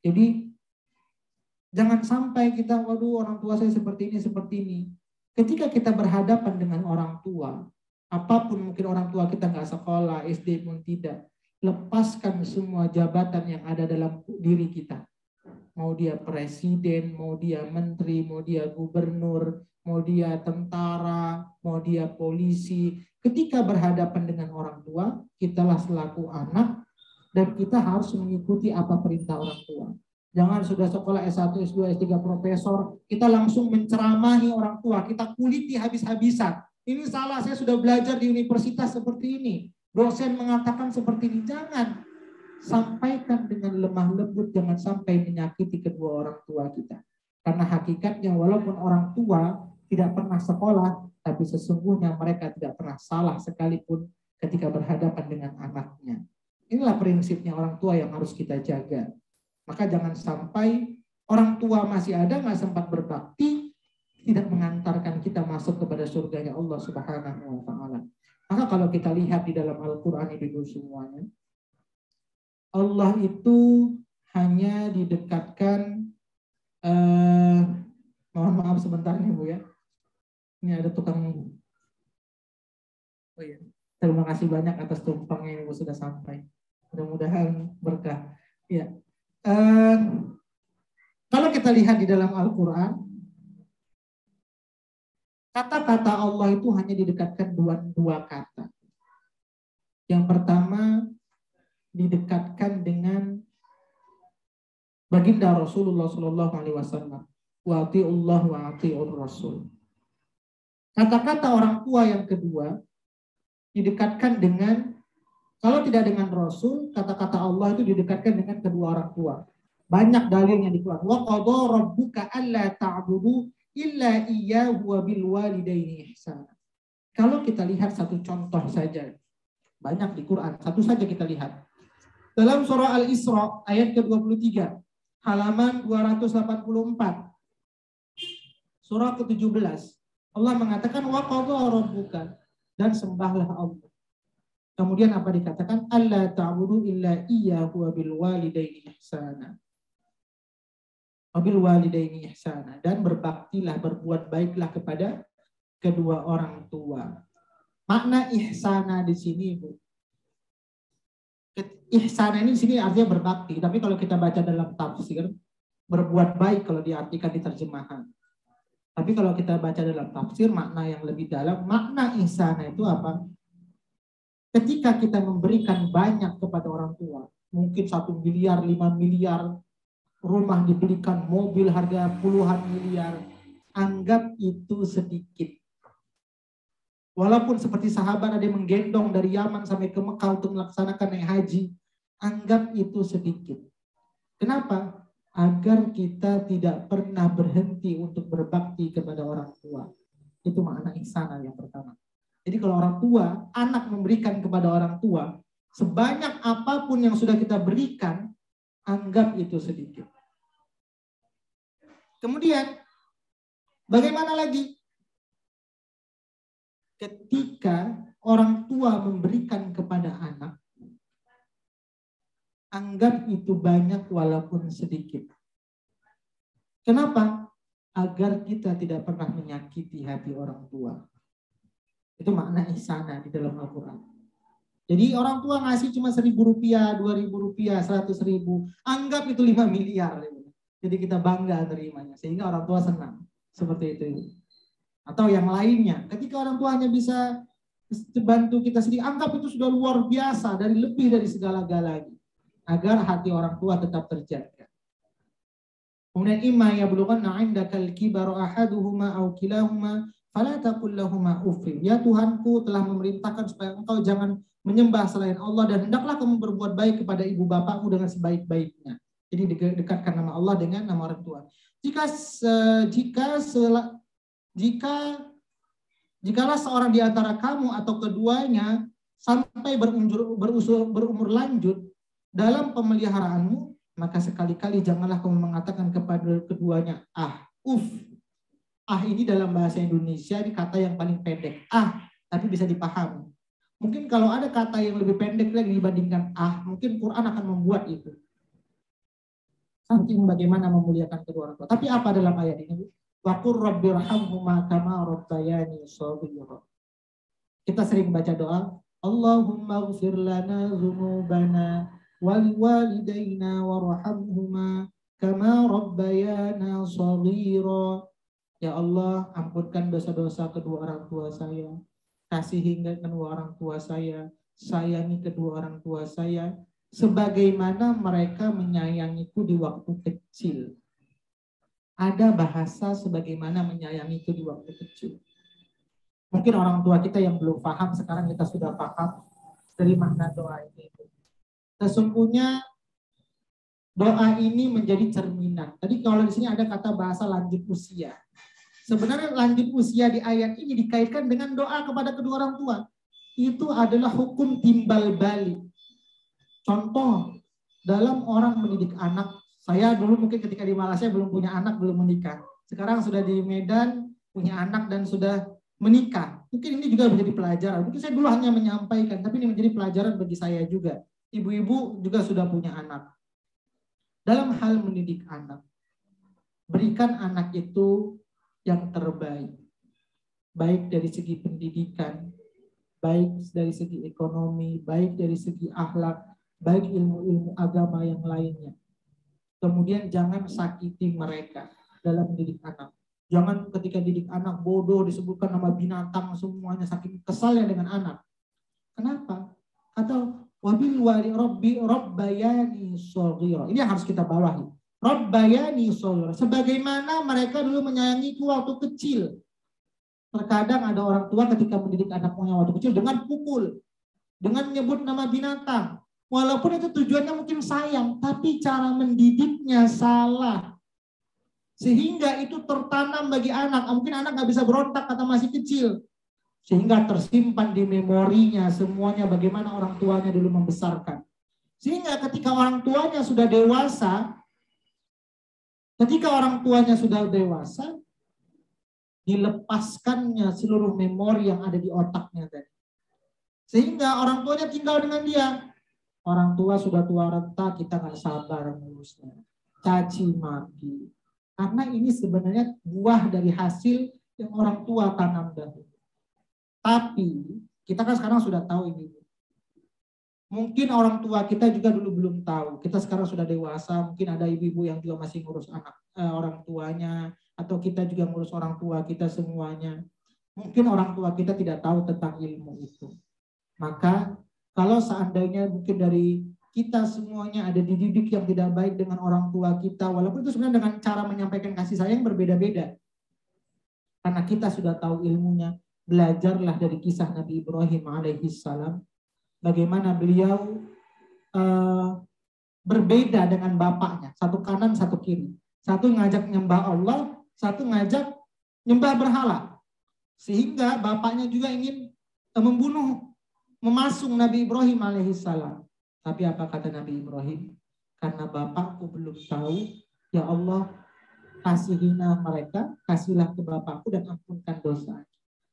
Jadi jangan sampai kita, waduh orang tua saya seperti ini. Ketika kita berhadapan dengan orang tua, apapun mungkin orang tua kita nggak sekolah, SD pun tidak, lepaskan semua jabatan yang ada dalam diri kita. Mau dia presiden, mau dia menteri, mau dia gubernur, mau dia tentara, mau dia polisi. Ketika berhadapan dengan orang tua, kitalah selaku anak dan kita harus mengikuti apa perintah orang tua. Jangan sudah sekolah S1, S2, S3, profesor, kita langsung menceramahi orang tua, kita kuliti habis-habisan. Ini salah, saya sudah belajar di universitas seperti ini. Dosen mengatakan seperti ini. Jangan. Sampaikan dengan lemah lembut, jangan sampai menyakiti kedua orang tua kita. Karena hakikatnya walaupun orang tua tidak pernah sekolah, tapi sesungguhnya mereka tidak pernah salah sekalipun ketika berhadapan dengan anaknya. Inilah prinsipnya orang tua yang harus kita jaga. Maka jangan sampai orang tua masih ada, nggak sempat berbakti, tidak mengantarkan kita masuk kepada surganya Allah Subhanahu wa taala. Maka kalau kita lihat di dalam Al-Qur'an Ibu semuanya, Allah itu hanya didekatkan, mohon maaf sebentar nih Bu ya. Ini ada tukang. Oh iya. Terima kasih banyak atas tumpangnya Ibu sudah sampai. Mudah-mudahan berkah. Ya. Kalau kita lihat di dalam Al-Quran, kata-kata Allah itu hanya didekatkan dua kata. Yang pertama didekatkan dengan baginda Rasulullah SAW. Wa ati'ullah wa ati'ur Rasul. Kata-kata orang tua yang kedua didekatkan dengan, kalau tidak dengan Rasul, kata-kata Allah itu didekatkan dengan kedua orang tua. Banyak dalilnya di Quran. Wa qadha rabbuka alla ta'budu illa iyyahu wa bil walidaini ihsana. Kalau kita lihat satu contoh saja, banyak di Quran, satu saja kita lihat. Dalam surah Al-Isra ayat ke-23, halaman 284. Surah ke-17. Allah mengatakan wa qadha rabbuka, dan sembahlah Allah. Kemudian apa dikatakan? Alla ta'budu illa iyyahu wa bil walidaini ihsana. Wabil walidaini ihsana, dan berbaktilah, berbuat baiklah kepada kedua orang tua. Makna ihsana di sini Bu, Ihsan ini di sini artinya berbakti, tapi kalau kita baca dalam tafsir, berbuat baik kalau diartikan di terjemahan. Tapi kalau kita baca dalam tafsir, makna yang lebih dalam, makna ihsan itu apa? Ketika kita memberikan banyak kepada orang tua, mungkin 1 miliar, 5 miliar, rumah dibelikan, mobil harga puluhan miliar, anggap itu sedikit. Walaupun seperti sahabat ada yang menggendong dari Yaman sampai ke Mekah untuk melaksanakan naik haji, anggap itu sedikit. Kenapa? Agar kita tidak pernah berhenti untuk berbakti kepada orang tua. Itu makna ihsan yang pertama. Jadi kalau orang tua, anak memberikan kepada orang tua, sebanyak apapun yang sudah kita berikan, anggap itu sedikit. Kemudian, bagaimana lagi? Ketika orang tua memberikan kepada anak, anggap itu banyak walaupun sedikit. Kenapa? Agar kita tidak pernah menyakiti hati orang tua. Itu makna ihsana di dalam Al-Quran. Jadi orang tua ngasih cuma 1.000 rupiah, 2.000 rupiah, 100.000, anggap itu 5 miliar. Jadi kita bangga terimanya, sehingga orang tua senang. Seperti itu. Atau yang lainnya, ketika orang tua hanya bisa bantu kita sedikit, anggap itu sudah luar biasa, dari lebih dari segala-galanya, agar hati orang tua tetap terjaga. Kemudian imma yablughanna 'indakal kibaru ahaduhuma aw kilahuma fala taqul lahumu uffin. Ya Tuhanku telah memerintahkan supaya engkau jangan menyembah selain Allah, dan hendaklah kamu berbuat baik kepada ibu bapakmu dengan sebaik-baiknya. Jadi dekatkan nama Allah dengan nama orang tua. Jikalah seorang di antara kamu atau keduanya sampai berumur lanjut dalam pemeliharaanmu, maka sekali-kali janganlah kamu mengatakan kepada keduanya uff. Ini dalam bahasa Indonesia ini kata yang paling pendek, tapi bisa dipahami. Mungkin kalau ada kata yang lebih pendek lagi dibandingkan mungkin Quran akan membuat itu. Saking bagaimana memuliakan kedua orang tua. Tapi apa dalam ayat ini? Wa qur rabbirhamhuma kama rabbayani shaghira. Kita sering baca doa, Allahumma ighfir lana dzunubana wal walidayna warhamhuma kama rabbayana shaghira. Ya Allah, ampunkan dosa-dosa kedua orang tua saya. Kasihi kedua orang tua saya. Sayangi kedua orang tua saya sebagaimana mereka menyayangiku di waktu kecil. Ada bahasa sebagaimana menyayangiku di waktu kecil. Mungkin orang tua kita yang belum paham, sekarang kita sudah paham dari makna doa ini. Sesungguhnya doa ini menjadi cerminan. Tadi kalau di sini ada kata bahasa lanjut usia. Sebenarnya lanjut usia di ayat ini dikaitkan dengan doa kepada kedua orang tua. Itu adalah hukum timbal balik. Contoh, dalam orang mendidik anak, saya dulu mungkin ketika di Malaysia belum punya anak, belum menikah. Sekarang sudah di Medan, punya anak dan sudah menikah. Mungkin ini juga menjadi pelajaran. Mungkin saya dulu hanya menyampaikan, tapi ini menjadi pelajaran bagi saya juga. Ibu-ibu juga sudah punya anak. Dalam hal mendidik anak, berikan anak itu yang terbaik. Baik dari segi pendidikan, baik dari segi ekonomi, baik dari segi akhlak, baik ilmu-ilmu agama yang lainnya. Kemudian jangan sakiti mereka dalam mendidik anak. Jangan ketika didik anak bodoh disebutkan nama binatang semuanya, saking kesalnya dengan anak. Kenapa? Atau wabil wali rabbayani shaghira. Ini yang harus kita bawahi. Rabbayani shaghira. Sebagaimana mereka dulu menyayangiku waktu kecil. Terkadang ada orang tua ketika mendidik anaknya waktu kecil dengan pukul, dengan menyebut nama binatang. Walaupun itu tujuannya mungkin sayang, tapi cara mendidiknya salah. Sehingga itu tertanam bagi anak. Mungkin anak nggak bisa berontak kata masih kecil. Sehingga tersimpan di memorinya semuanya bagaimana orang tuanya dulu membesarkan. Sehingga ketika orang tuanya sudah dewasa, dilepaskannya seluruh memori yang ada di otaknya tadi. Sehingga orang tuanya tinggal dengan dia. Orang tua sudah tua renta, kita nggak sabar mengurusnya. Caci maki. Karena ini sebenarnya buah dari hasil yang orang tua tanam dahulu. Tapi kita kan sekarang sudah tahu ini. Mungkin orang tua kita juga dulu belum tahu. Kita sekarang sudah dewasa, mungkin ada ibu-ibu yang juga masih ngurus orang tuanya, atau kita juga ngurus orang tua kita semuanya. Mungkin orang tua kita tidak tahu tentang ilmu itu. Maka kalau seandainya mungkin dari kita semuanya ada dididik yang tidak baik dengan orang tua kita, walaupun itu sebenarnya dengan cara menyampaikan kasih sayang berbeda-beda. Karena kita sudah tahu ilmunya, belajarlah dari kisah Nabi Ibrahim alaihissalam. Bagaimana beliau berbeda dengan bapaknya. Satu kanan, satu kiri. Satu ngajak nyembah Allah, satu ngajak nyembah berhala. Sehingga bapaknya juga ingin membunuh, memasung Nabi Ibrahim alaihissalam. Tapi apa kata Nabi Ibrahim? Karena bapakku belum tahu, ya Allah, kasihilah mereka, kasihlah ke bapakku dan ampunkan dosa.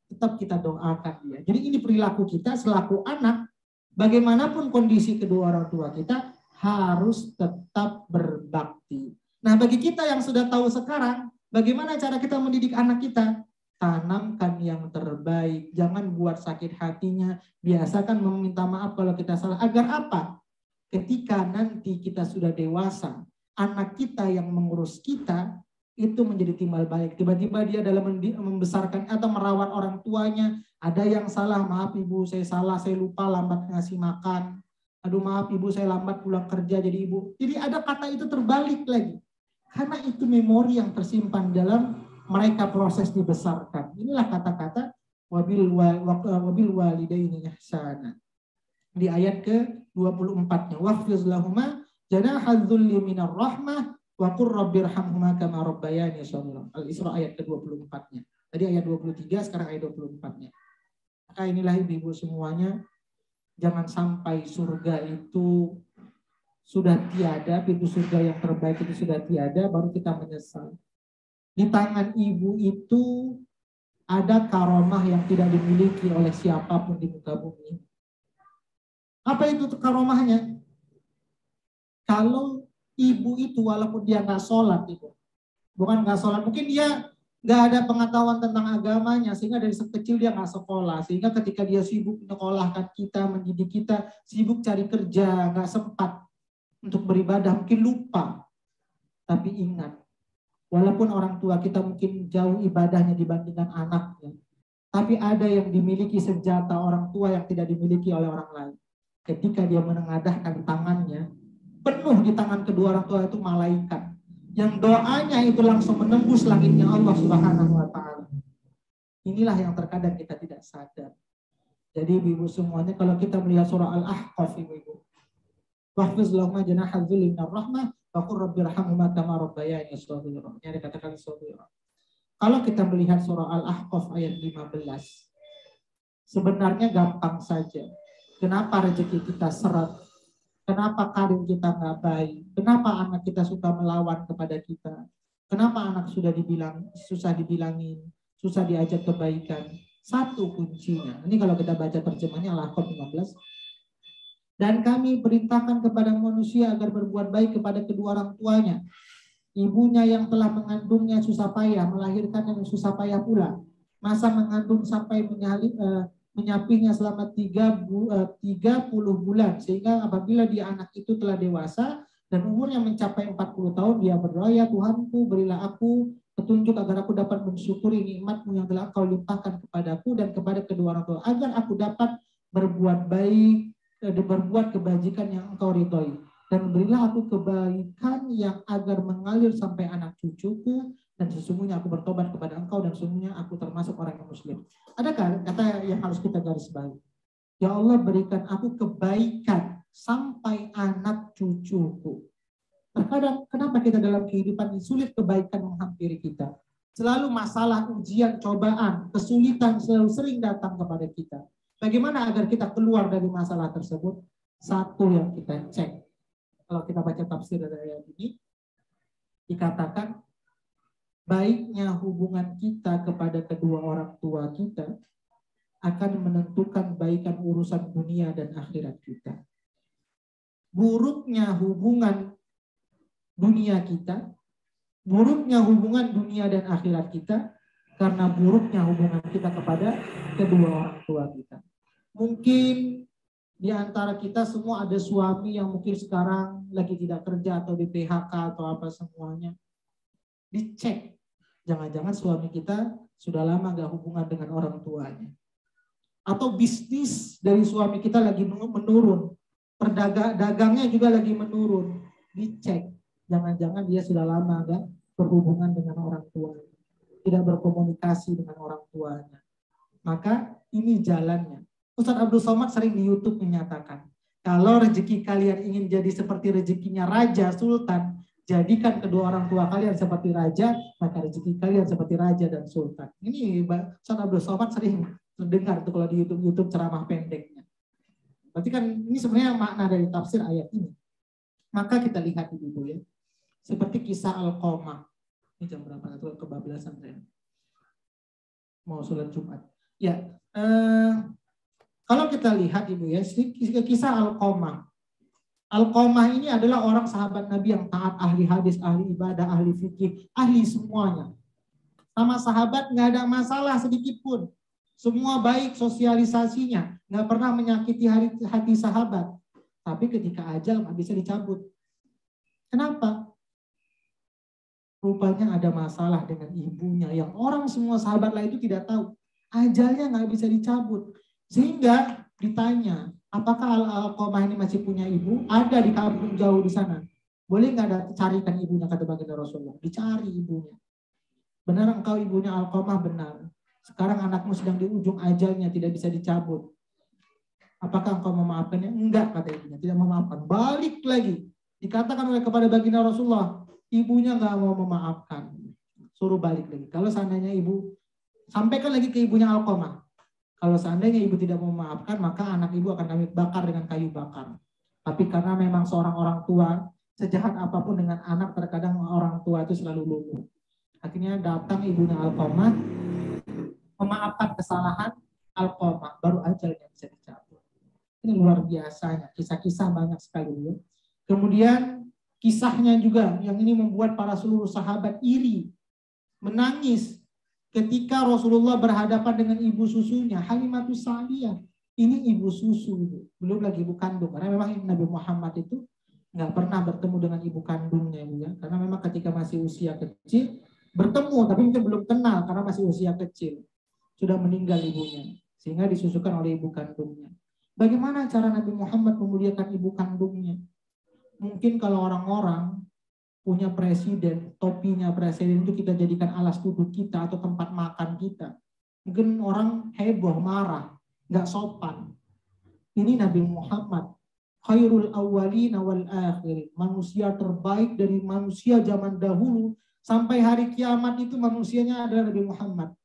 Tetap kita doakan dia. Jadi ini perilaku kita selaku anak. Bagaimanapun kondisi kedua orang tua kita harus tetap berbakti. Nah, bagi kita yang sudah tahu sekarang, bagaimana cara kita mendidik anak kita? Tanamkan yang terbaik. Jangan buat sakit hatinya. Biasakan meminta maaf kalau kita salah. Agar apa? Ketika nanti kita sudah dewasa, anak kita yang mengurus kita, itu menjadi timbal balik. Tiba-tiba dia dalam membesarkan atau merawat orang tuanya, ada yang salah, maaf ibu saya salah, saya lupa lambat ngasih makan. Aduh maaf ibu saya lambat pulang kerja jadi ibu. Jadi ada kata itu terbalik lagi. Karena itu memori yang tersimpan dalam mereka proses dibesarkan. Inilah kata-kata wabil walidaini ihsana. Di ayat ke-24-nya. Waqfiz lahuma janahal dzulli minar rahmah wa qur rabbirhamhuma kama rabbayani shaghira. Al-Isra ayat ke-24-nya. Tadi ayat 23, sekarang ayat 24-nya. Maka inilah ibu-ibu semuanya, jangan sampai surga itu sudah tiada, pintu surga yang terbaik itu sudah tiada, baru kita menyesal. Di tangan ibu itu ada karomah yang tidak dimiliki oleh siapapun di muka bumi. Apa itu karomahnya? Kalau ibu itu walaupun dia nggak sholat, ibu, bukan nggak sholat, mungkin dia nggak ada pengetahuan tentang agamanya, sehingga dari sekecil dia nggak sekolah, sehingga ketika dia sibuk menyekolahkan kita, mendidik kita, sibuk cari kerja, nggak sempat untuk beribadah, mungkin lupa. Tapi ingat, walaupun orang tua kita mungkin jauh ibadahnya dibandingkan anaknya, tapi ada yang dimiliki senjata orang tua yang tidak dimiliki oleh orang lain. Ketika dia menengadahkan tangannya, penuh di tangan kedua orang tua itu malaikat. Yang doanya itu langsung menembus langitnya Allah Subhanahu wa Ta'ala. Inilah yang terkadang kita tidak sadar. Jadi ibu semuanya, kalau kita melihat surah Al-Ahqaf, ibu, wahfiz lahum janaha dzulli minar rahmah wa qur rabbirhamhuma kama rabbayani shaghira. Ini dikatakan shaghira. Kalau kita melihat surah Al-Ahqaf ayat 15, sebenarnya gampang saja. Kenapa rezeki kita seret? Kenapa karir kita nggak baik? Kenapa anak kita suka melawan kepada kita? Kenapa anak susah dibilangin, susah diajak kebaikan? Satu kuncinya. Ini kalau kita baca terjemahnya Al-Ahqaf 15. Dan kami perintahkan kepada manusia agar berbuat baik kepada kedua orang tuanya. Ibunya yang telah mengandungnya susah payah, melahirkannya yang susah payah pula. Masa mengandung sampai menyapinya selama 30 bulan, sehingga apabila dia anak itu telah dewasa dan umurnya mencapai 40 tahun, dia berdoa, ya Tuhanku, berilah aku petunjuk agar aku dapat mensyukuri nikmat-Mu yang telah Engkau limpahkan kepadaku dan kepada kedua orang tua, agar aku dapat berbuat baik, berbuat kebajikan yang Engkau ridhoi, dan berilah aku kebaikan yang agar mengalir sampai anak cucuku, dan sesungguhnya aku bertobat kepada Engkau dan sesungguhnya aku termasuk orang yang muslim. Adakah kata yang harus kita garis bawahi? Ya Allah, berikan aku kebaikan sampai anak cucuku. Terkadang kenapa kita dalam kehidupan ini sulit kebaikan menghampiri kita? Selalu masalah, ujian, cobaan, kesulitan selalu sering datang kepada kita. Bagaimana agar kita keluar dari masalah tersebut? Satu yang kita cek. Kalau kita baca tafsir dari ayat ini, dikatakan baiknya hubungan kita kepada kedua orang tua kita akan menentukan baikan urusan dunia dan akhirat kita. Buruknya hubungan dunia kita, buruknya hubungan dunia dan akhirat kita karena buruknya hubungan kita kepada kedua orang tua kita. Mungkin Di antara kita semua ada suami yang mungkin sekarang lagi tidak kerja atau di PHK atau apa semuanya. Dicek. Jangan-jangan suami kita sudah lama gak hubungan dengan orang tuanya. Atau bisnis dari suami kita lagi menurun. Dagangnya juga lagi menurun. Dicek. Jangan-jangan dia sudah lama gak berhubungan dengan orang tuanya. Tidak berkomunikasi dengan orang tuanya. Maka ini jalannya. Ustaz Abdul Somad sering di YouTube menyatakan, kalau rezeki kalian ingin jadi seperti rezekinya raja, sultan, jadikan kedua orang tua kalian seperti raja, maka rezeki kalian seperti raja dan sultan. Ini Ustaz Abdul Somad sering terdengar tuh kalau di YouTube ceramah pendeknya. Berarti kan ini sebenarnya makna dari tafsir ayat ini. Maka kita lihat dulu ya. Seperti kisah Al-Qamah. Ini jam berapa? Itu kebablasan saya. Mau sholat Jumat. Ya, kalau kita lihat Ibu ya, kisah Al-Qamah. Al-Qamah ini adalah orang sahabat Nabi yang taat, ahli hadis, ahli ibadah, ahli fikih, ahli semuanya. Sama sahabat nggak ada masalah sedikit pun. Semua baik sosialisasinya, nggak pernah menyakiti hati sahabat. Tapi ketika ajal nggak bisa dicabut. Kenapa? Rupanya ada masalah dengan ibunya yang orang semua sahabat lain itu tidak tahu. Ajalnya nggak bisa dicabut. Sehingga ditanya, apakah Al-Qamah ini masih punya ibu? Ada di kampung jauh di sana. Boleh nggak ada carikan ibunya, kata baginda Rasulullah. Dicari ibunya. Benar engkau ibunya Al-Qamah? Benar. Sekarang anakmu sedang di ujung ajalnya, tidak bisa dicabut. Apakah engkau memaafkannya? Enggak, kata ibunya. Tidak memaafkan. Balik lagi. Dikatakan oleh kepada baginda Rasulullah, ibunya nggak mau memaafkan. Suruh balik lagi. Kalau seandainya ibu, sampaikan lagi ke ibunya Al-Qamah. Kalau seandainya ibu tidak mau memaafkan, maka anak ibu akan kami bakar dengan kayu bakar. Tapi karena memang seorang orang tua, sejahat apapun dengan anak, terkadang orang tua itu selalu lumpuh. Akhirnya datang ibunya Al-Qamah, memaafkan kesalahan Al-Qamah, baru ajalnya bisa dicabut. Ini luar biasanya, kisah-kisah banyak sekali. Ya. Kemudian kisahnya juga, yang ini membuat para seluruh sahabat iri, menangis, ketika Rasulullah berhadapan dengan ibu susunya, Halimatus Sa'diyah. Ini ibu susu, belum lagi ibu kandung. Karena memang Nabi Muhammad itu nggak pernah bertemu dengan ibu kandungnya, ya. Karena memang ketika masih usia kecil, bertemu, tapi mungkin belum kenal karena masih usia kecil. Sudah meninggal ibunya, sehingga disusukan oleh ibu kandungnya. Bagaimana cara Nabi Muhammad memuliakan ibu kandungnya? Mungkin kalau orang-orang punya presiden, topinya presiden itu kita jadikan alas duduk kita atau tempat makan kita. Mungkin orang heboh, marah, nggak sopan. Ini Nabi Muhammad, khairul awwalina wal akhirin, manusia terbaik dari manusia zaman dahulu sampai hari kiamat itu manusianya adalah Nabi Muhammad.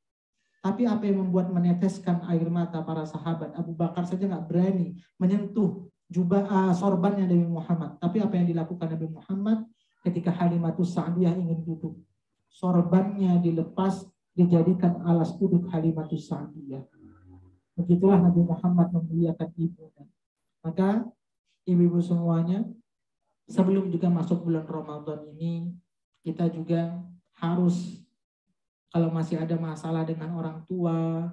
Tapi apa yang membuat meneteskan air mata para sahabat? Abu Bakar saja nggak berani menyentuh jubah sorbannya Nabi Muhammad. Tapi apa yang dilakukan Nabi Muhammad? Ketika Halimatus Sa'diyah ingin duduk, sorbannya dilepas, dijadikan alas duduk Halimatus Sa'diyah. Begitulah Nabi Muhammad memuliakan ibunya. Maka ibu-ibu semuanya, sebelum juga masuk bulan Ramadan ini, kita juga harus, kalau masih ada masalah dengan orang tua,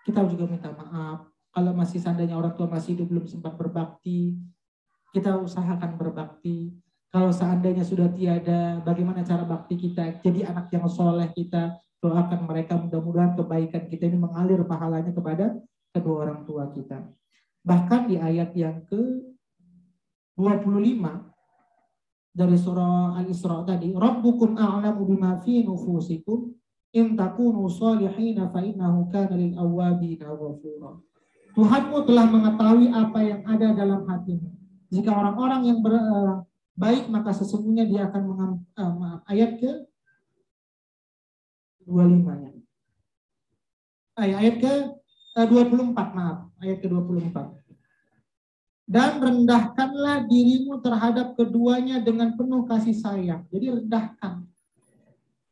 kita juga minta maaf. Kalau masih seandainya orang tua masih hidup belum sempat berbakti, kita usahakan berbakti. Kalau seandainya sudah tiada, bagaimana cara bakti kita? Jadi anak yang soleh, kita doakan mereka, mudah-mudahan kebaikan kita ini mengalir pahalanya kepada kedua orang tua kita. Bahkan di ayat yang ke-25 dari surah Al-Isra tadi, Rabbukum a'lamu bima fi nufusikum in takunu salihina fa innahu kana lil awwabina ghafura. Tuhanmu telah mengetahui apa yang ada dalam hatimu. Jika orang-orang yang baik, maka sesungguhnya dia akan ayat ke-25 ya. Ayat ke-24, maaf. Ayat ke-24. Dan rendahkanlah dirimu terhadap keduanya dengan penuh kasih sayang. Jadi rendahkan.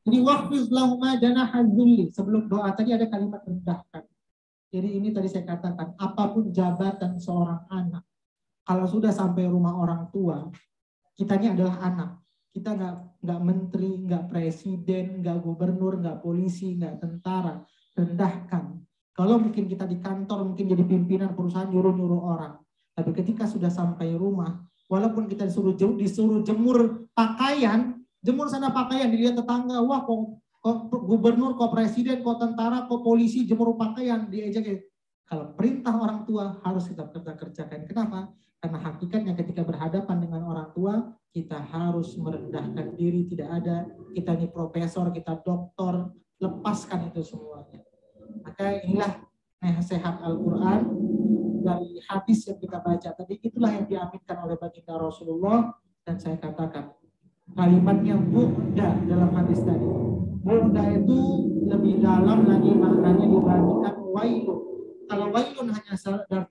Jadi waqfiz lahuma janaha dzulli. Sebelum doa tadi ada kalimat rendahkan. Jadi ini tadi saya katakan, apapun jabatan seorang anak, kalau sudah sampai rumah orang tua, kitanya adalah anak. Kita nggak menteri, nggak presiden, nggak gubernur, nggak polisi, nggak tentara. Rendahkan. Kalau mungkin kita di kantor, mungkin jadi pimpinan perusahaan nyuruh-nyuruh orang. Tapi ketika sudah sampai rumah, walaupun kita disuruh jemur pakaian, jemur sana pakaian, dilihat tetangga, wah kok gubernur, kok presiden, kok tentara, kok polisi jemur pakaian, diejek. Kalau perintah orang tua harus kita kerjakan. Kenapa? Karena hakikatnya ketika berhadapan dengan orang tua, kita harus merendahkan diri, tidak ada kita ini profesor, kita doktor, lepaskan itu semuanya. Maka inilah nasihat Al-Quran dari hadis yang kita baca tadi, itulah yang diaminkan oleh baginda Rasulullah. Dan saya katakan kalimatnya bu'da dalam hadis tadi, bu'da itu lebih dalam lagi maknanya dibandingkan wailun. Kalau wailun hanya sekedar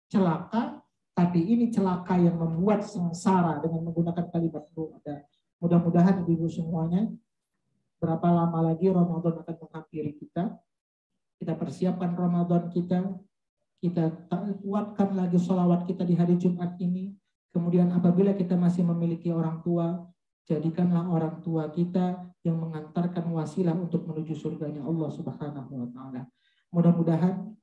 celaka, tapi ini celaka yang membuat sengsara dengan menggunakan kalimat bu'da. Mudah-mudahan ibu semuanya, berapa lama lagi Ramadan akan menghampiri kita. Kita persiapkan Ramadan kita kuatkan lagi sholawat kita di hari Jumat ini. Kemudian apabila kita masih memiliki orang tua, jadikanlah orang tua kita yang mengantarkan wasilah untuk menuju surganya Allah Subhanahu wa Ta'ala. Mudah-mudahan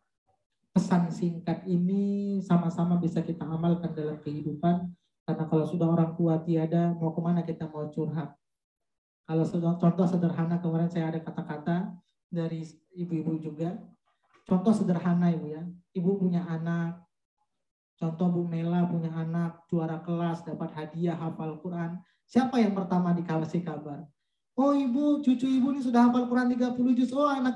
pesan singkat ini sama-sama bisa kita amalkan dalam kehidupan. Karena kalau sudah orang tua tiada, mau kemana kita mau curhat? Kalau contoh sederhana, kemarin saya ada kata-kata dari ibu-ibu juga. Contoh sederhana ibu ya, ibu punya anak, contoh Bu Mela punya anak, juara kelas, dapat hadiah, hafal Quran. Siapa yang pertama dikasih kabar? Oh ibu, cucu ibu ini sudah hafal Quran 30 juz. Oh anak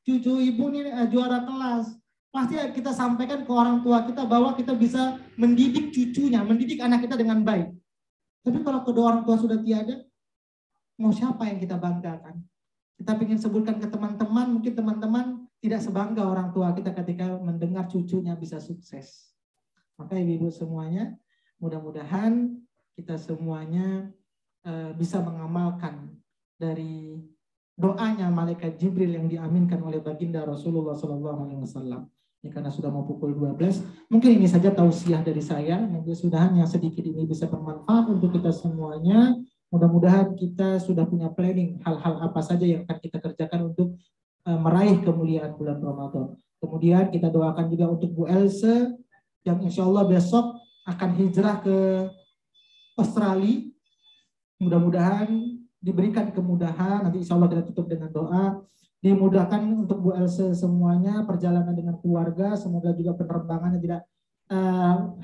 cucu ibu ini juara kelas. Pasti kita sampaikan ke orang tua kita bahwa kita bisa mendidik cucunya, mendidik anak kita dengan baik. Tapi kalau kedua orang tua sudah tiada, mau siapa yang kita banggakan? Kita ingin sebutkan ke teman-teman, mungkin teman-teman tidak sebangga orang tua kita ketika mendengar cucunya bisa sukses. Maka ibu-ibu semuanya, mudah-mudahan kita semuanya bisa mengamalkan dari doanya malaikat Jibril yang diaminkan oleh baginda Rasulullah SAW. Ini karena sudah mau pukul 12, mungkin ini saja tausiah dari saya. Mudah-mudahan yang sedikit ini bisa bermanfaat untuk kita semuanya. Mudah-mudahan kita sudah punya planning hal-hal apa saja yang akan kita kerjakan untuk meraih kemuliaan bulan Ramadan. Kemudian kita doakan juga untuk Bu Else yang insya Allah besok akan hijrah ke Australia. Mudah-mudahan diberikan kemudahan. Nanti insya Allah kita tutup dengan doa. Dimudahkan untuk Bu Else semuanya, perjalanan dengan keluarga. Semoga juga penerbangannya tidak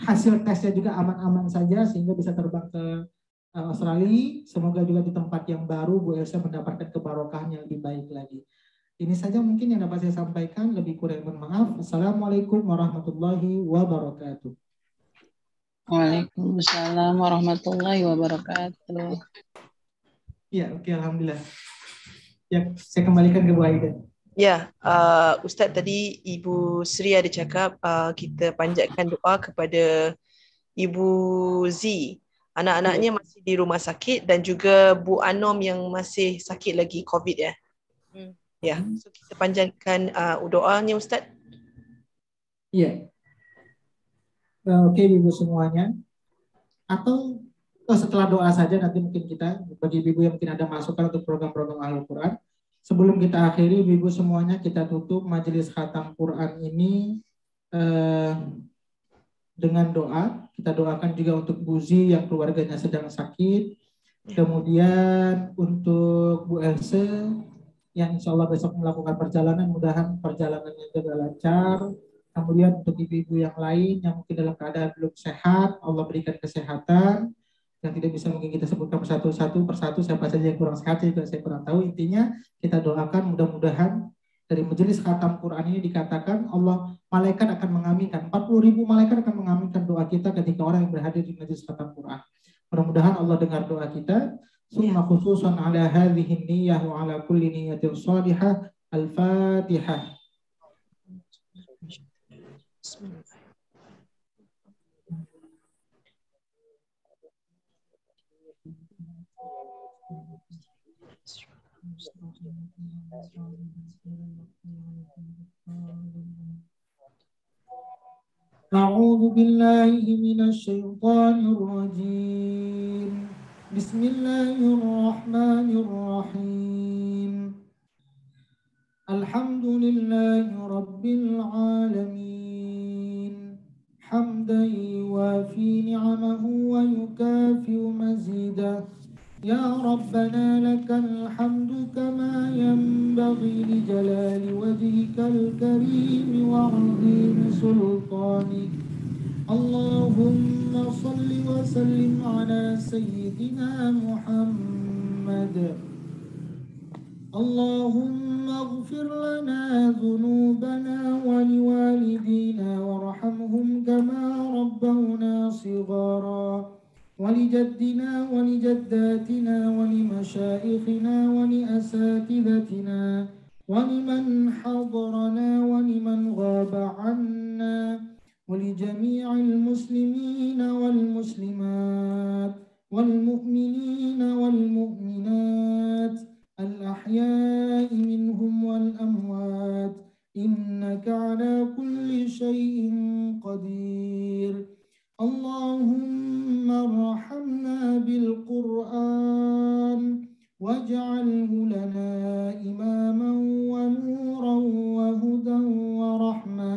hasil tesnya juga aman-aman saja sehingga bisa terbang ke Australia. Semoga juga di tempat yang baru Bu Elsa mendapatkan kebarokahan yang lebih baik lagi. Ini saja mungkin yang dapat saya sampaikan. Lebih kurang mohon maaf. Assalamualaikum warahmatullahi wabarakatuh. Waalaikumsalam warahmatullahi wabarakatuh. Ya, oke, alhamdulillah. Ya, saya kembalikan ke Bu Aida. Ya, Ustaz tadi Ibu Sri ada cakap kita panjatkan doa kepada Ibu Z. Anak-anaknya masih di rumah sakit dan juga Bu Anom yang masih sakit lagi COVID ya. Ya, so kita panjatkan doanya Ustaz. Iya. Oke ibu semuanya. Atau setelah doa saja nanti mungkin kita bagi ibu yang mungkin ada masukan untuk program-program Al-Quran. Sebelum kita akhiri ibu semuanya kita tutup majelis khatam Quran ini dengan doa. Kita doakan juga untuk Bu Zi yang keluarganya sedang sakit. Kemudian untuk Bu Else yang insya Allah besok melakukan perjalanan, mudahan perjalanannya juga lancar. Kemudian untuk ibu-ibu yang lain yang mungkin dalam keadaan belum sehat, Allah berikan kesehatan. Yang tidak bisa mungkin kita sebutkan persatu, siapa saja yang kurang sehat juga saya kurang tahu. Intinya kita doakan mudah-mudahan dari majelis khatam Quran ini dikatakan Allah, malaikat akan mengaminkan, 40.000 malaikat akan mengaminkan doa kita ketika orang yang berhadir di majelis khatam Quran. Mudah-mudahan Allah dengar doa kita. Summa khususan ala hadhihi niyyah wa ala kulli niyyatin salihah. Al-Fatihah. A'udzu billahi minasy syaithanir rajim. Bismillahirrahmanirrahim. Alhamdulillahi rabbil alamin. حمدا يوافي نعمه ويكافئ مزيده. يا ربنا لك الحمد كما ينبغي لجلال وجهك الكريم وعظيم سلطانك. اللهم صل وسلم على سيدنا محمد. اللهم اغفر لنا ذنوبنا ولوالدينا وارحمهم كما ربونا صغارا، ولجدنا ولجداتنا ولمشائخنا ولأساتذتنا ولمن حضرنا ولمن غاب عنا ولجميع المسلمين والمسلمات والمؤمنين والمؤمنات الأحياء منهم والأموات إنك على كل شيء قدير. اللهم ارحمنا بالقرآن واجعله لنا إماما ونورا وهدى ورحمة.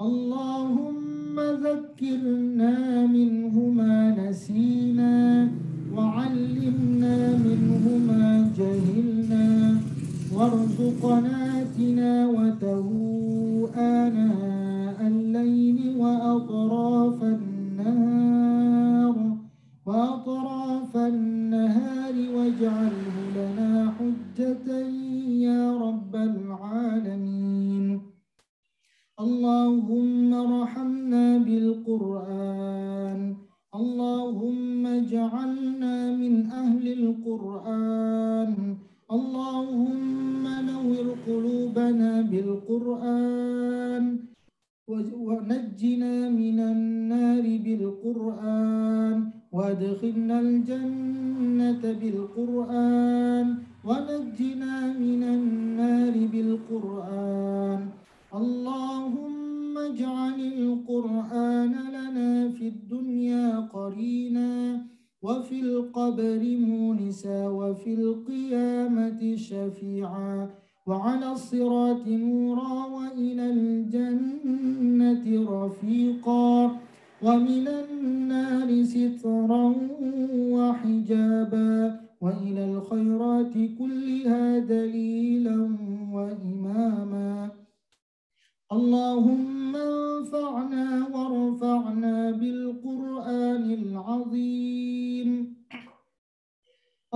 اللهم ذكرنا منه ما نسينا وعلمنا منه ما جهلنا وارزقنا تلاوته آناء الليل وأطراف النهار واجعله لنا حجة يا رب العالمين. اللهم ارحمنا بالقرآن. اللهم اجعلنا من أهل القرآن. اللهم نور قلوبنا بالقرآن ونجنا من النار بالقرآن وادخلنا الجنة بالقرآن ونجنا من النار بالقرآن. اللهم اجعل القرآن لنا في الدنيا قرينا وفي القبر مونسا وفي القيامة شفيعا وعلى الصراط نورا وإلى الجنة رفيقا ومن النار سترا وحجابا وإلى الخيرات كلها دليلا وإماما. اللهم انفعنا وارفعنا بالقرآن العظيم.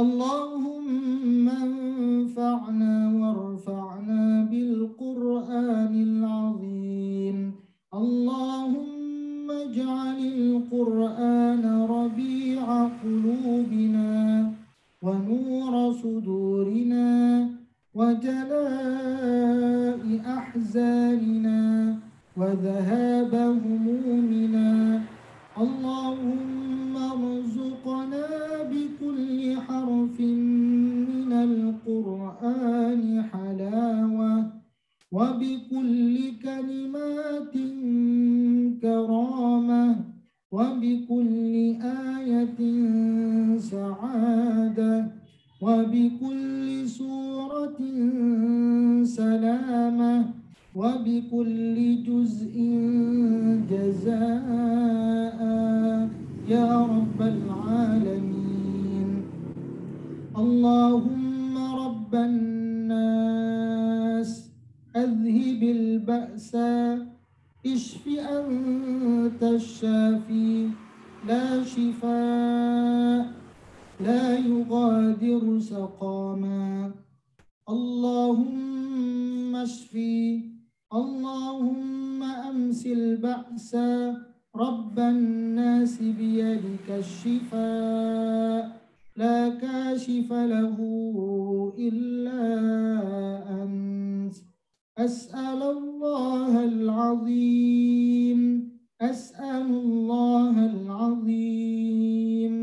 اللهم انفعنا وارفعنا بالقرآن العظيم. اللهم اجعل القرآن ربيع قلوبنا ونور صدورنا وجلاء أحزاننا وذهاب همومنا. اللهم ارزقنا بكل حرف من القرآن حلاوة وبكل كلمات كرامة وبكل آية سعادة وبكل سورة سلامة وبكل جزء جزاء يا رب العالمين. اللهم رب الناس أذهب البأس اشف أنت الشافي لا شفاء لا يغادر سقاما. اللهم اشفي. اللهم أمس البأس رب الناس بيدك الشفاء لا كاشف له إلا أنت. أسأل الله العظيم أسأل الله العظيم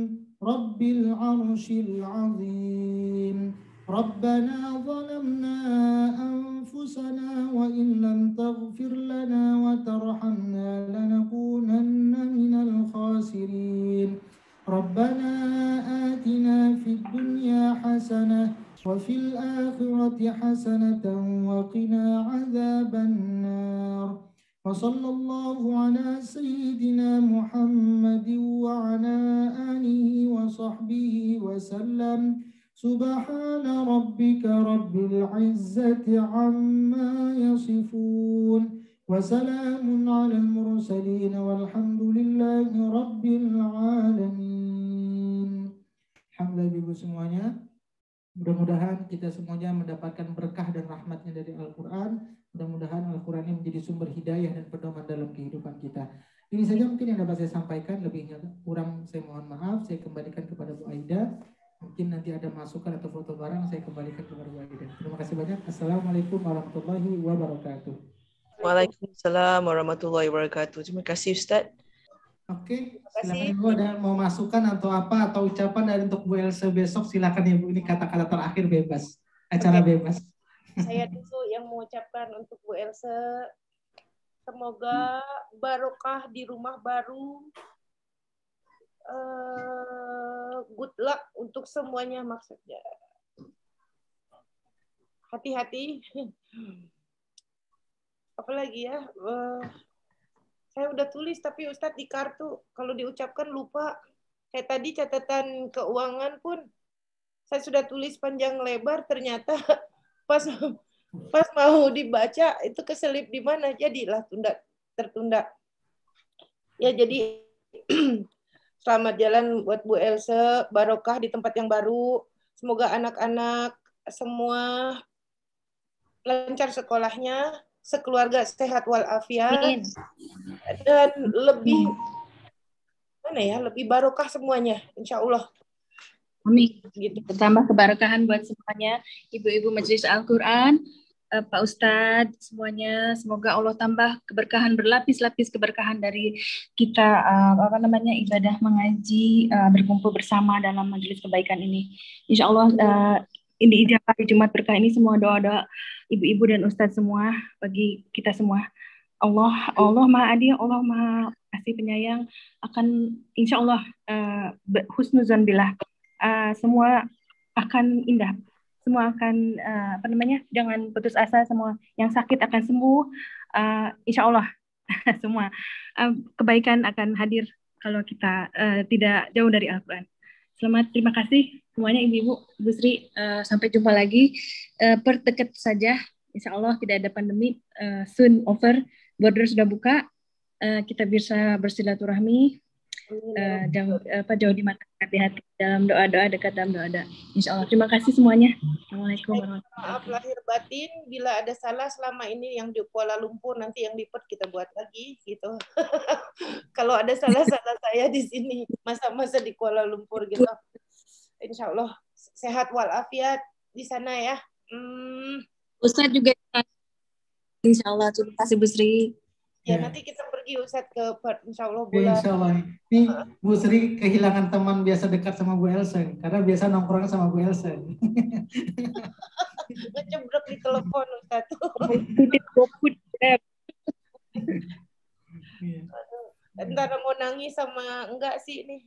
رب العرش العظيم. ربنا ظلمنا أنفسنا وإن لم تغفر لنا وترحمنا لنكونن من الخاسرين. ربنا آتنا في الدنيا حسنة وفي الآخرة حسنة وقنا عذاب النار. وصلى الله على سيدنا محمد وعلى آله وصحبه وسلم سبحان ربك رب العزة عما يصفون وسلام على المرسلين والحمد لله رب العالمين. Alhamdulillah Ibu semuanya. Mudah-mudahan kita semuanya mendapatkan berkah dan rahmatnya dari Al-Quran. Mudah-mudahan Al-Quran ini menjadi sumber hidayah dan pedoman dalam kehidupan kita. Ini saja mungkin yang dapat saya sampaikan. Lebihnya kurang saya mohon maaf. Saya kembalikan kepada Bu Aida. Mungkin nanti ada masukan atau foto barang saya kembalikan kepada Bu Aida. Terima kasih banyak. Assalamualaikum warahmatullahi wabarakatuh. Waalaikumsalam warahmatullahi wabarakatuh. Terima kasih Ustaz. Oke, silakan Ibu ada mau masukan atau apa atau ucapan dari untuk Bu Elsa besok, silakan Ibu, ini kata-kata terakhir bebas, acara bebas. Saya dulu yang mengucapkan untuk Bu Elsa, semoga barokah di rumah baru, good luck untuk semuanya maksudnya. Hati-hati. Apalagi ya, saya udah tulis tapi Ustadz di kartu, kalau diucapkan lupa. Kayak tadi catatan keuangan pun saya sudah tulis panjang lebar, ternyata pas mau dibaca itu keselip di mana, jadilah tertunda. Ya jadi selamat jalan buat Bu Elsa, barokah di tempat yang baru. Semoga anak-anak semua lancar sekolahnya, sekeluarga sehat walafiat, dan lebih lebih barokah semuanya, insya Allah. Amin. Gitu. Bertambah keberkahan buat semuanya, ibu-ibu Majelis Al-Quran, Pak Ustadz, semuanya. Semoga Allah tambah keberkahan, berlapis-lapis keberkahan dari kita ibadah mengaji, berkumpul bersama dalam majelis kebaikan ini. Insya Allah ini ijabah Jumat berkah ini, semua doa-doa ibu-ibu dan ustadz semua bagi kita semua. Allah Maha Adil, Allah Maha Kasih Penyayang, akan insya Allah husnuzon billah, semua akan indah, semua akan jangan putus asa, semua yang sakit akan sembuh, insya Allah. Semua kebaikan akan hadir kalau kita tidak jauh dari Al-Quran. Selamat, terima kasih semuanya ibu-ibu, Bu Sri. Sampai jumpa lagi. Perdekat saja, insya Allah tidak ada pandemi. Soon over, border sudah buka. Kita bisa bersilaturahmi. Jauh di mata, hati-hati dalam doa-doa, dekat dalam doa-doa. Insya Allah. Terima kasih semuanya. Assalamualaikum warahmatullahi wabarakatuh. Maaf lahir batin bila ada salah selama ini yang di Kuala Lumpur, nanti yang di Perth kita buat lagi gitu. Kalau ada salah-salah saya di sini masa-masa di Kuala Lumpur gitu. Insya Allah sehat walafiat di sana ya. Ustadz juga insya Allah. Terima kasih Bu Sri. Ya, nanti kita pergi Ustadz ke Perth, insya Allah bulan. Insya Allah. Ini Bu Sri kehilangan teman biasa dekat sama Bu Elsa, karena biasa nongkrong sama Bu Elsa. Ngecebrek di telepon Ustadz. Antara mau nangis sama enggak sih ini.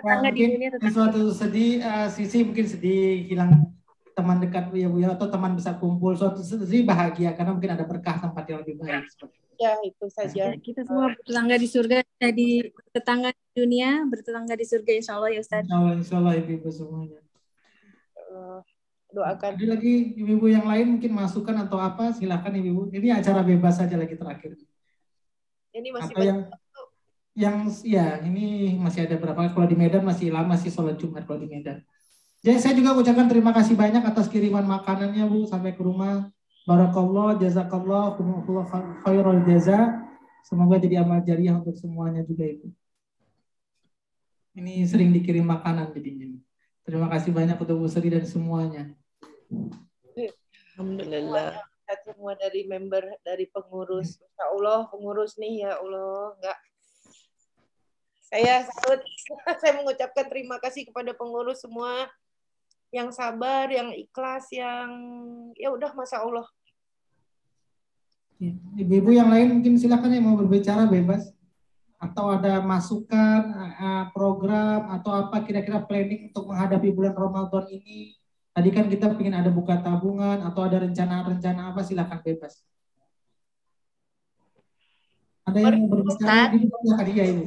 Mungkin suatu sedih, Sisi mungkin sedih hilang teman dekat Bu ya, atau teman bisa kumpul. Suatu sedih bahagia karena mungkin ada berkah tempat yang lebih baik. Ya, itu saja. Kita semua bertetangga di surga, jadi bertetangga di dunia, bertetangga di surga, insya Allah ya Ustaz. Insya Allah ibu-ibu semuanya. Doakan. Ada lagi ibu-ibu yang lain mungkin masukan atau apa, silakan ibu-ibu. Ini acara bebas saja lagi terakhir. Ini masih banyak. Ini masih ada berapa? Kalau di Medan masih lama sih sholat Jumat kalau di Medan. Jadi saya juga ucapkan terima kasih banyak atas kiriman makanannya Bu sampai ke rumah. Barakallah, jazakallah, khairul jaza. Semoga jadi amal jariah untuk semuanya juga Ibu. Ini sering dikirim makanan jadinya. Terima kasih banyak untuk Bu Sri dan semuanya. Alhamdulillah. Semua dari member, dari pengurus. Insya Allah pengurus nih ya Allah. Enggak. Saya mengucapkan terima kasih kepada pengurus semua yang sabar, yang ikhlas, yang ya udah Masya Allah. Ibu-ibu yang lain mungkin silakan yang mau berbicara bebas. Atau ada masukan, program, atau apa kira-kira planning untuk menghadapi bulan Ramadan ini. Tadi kan kita ingin ada buka tabungan, atau ada rencana-rencana apa, silakan bebas. Ada yang mau berbicara? Ibu, silakan. Iya, Ibu.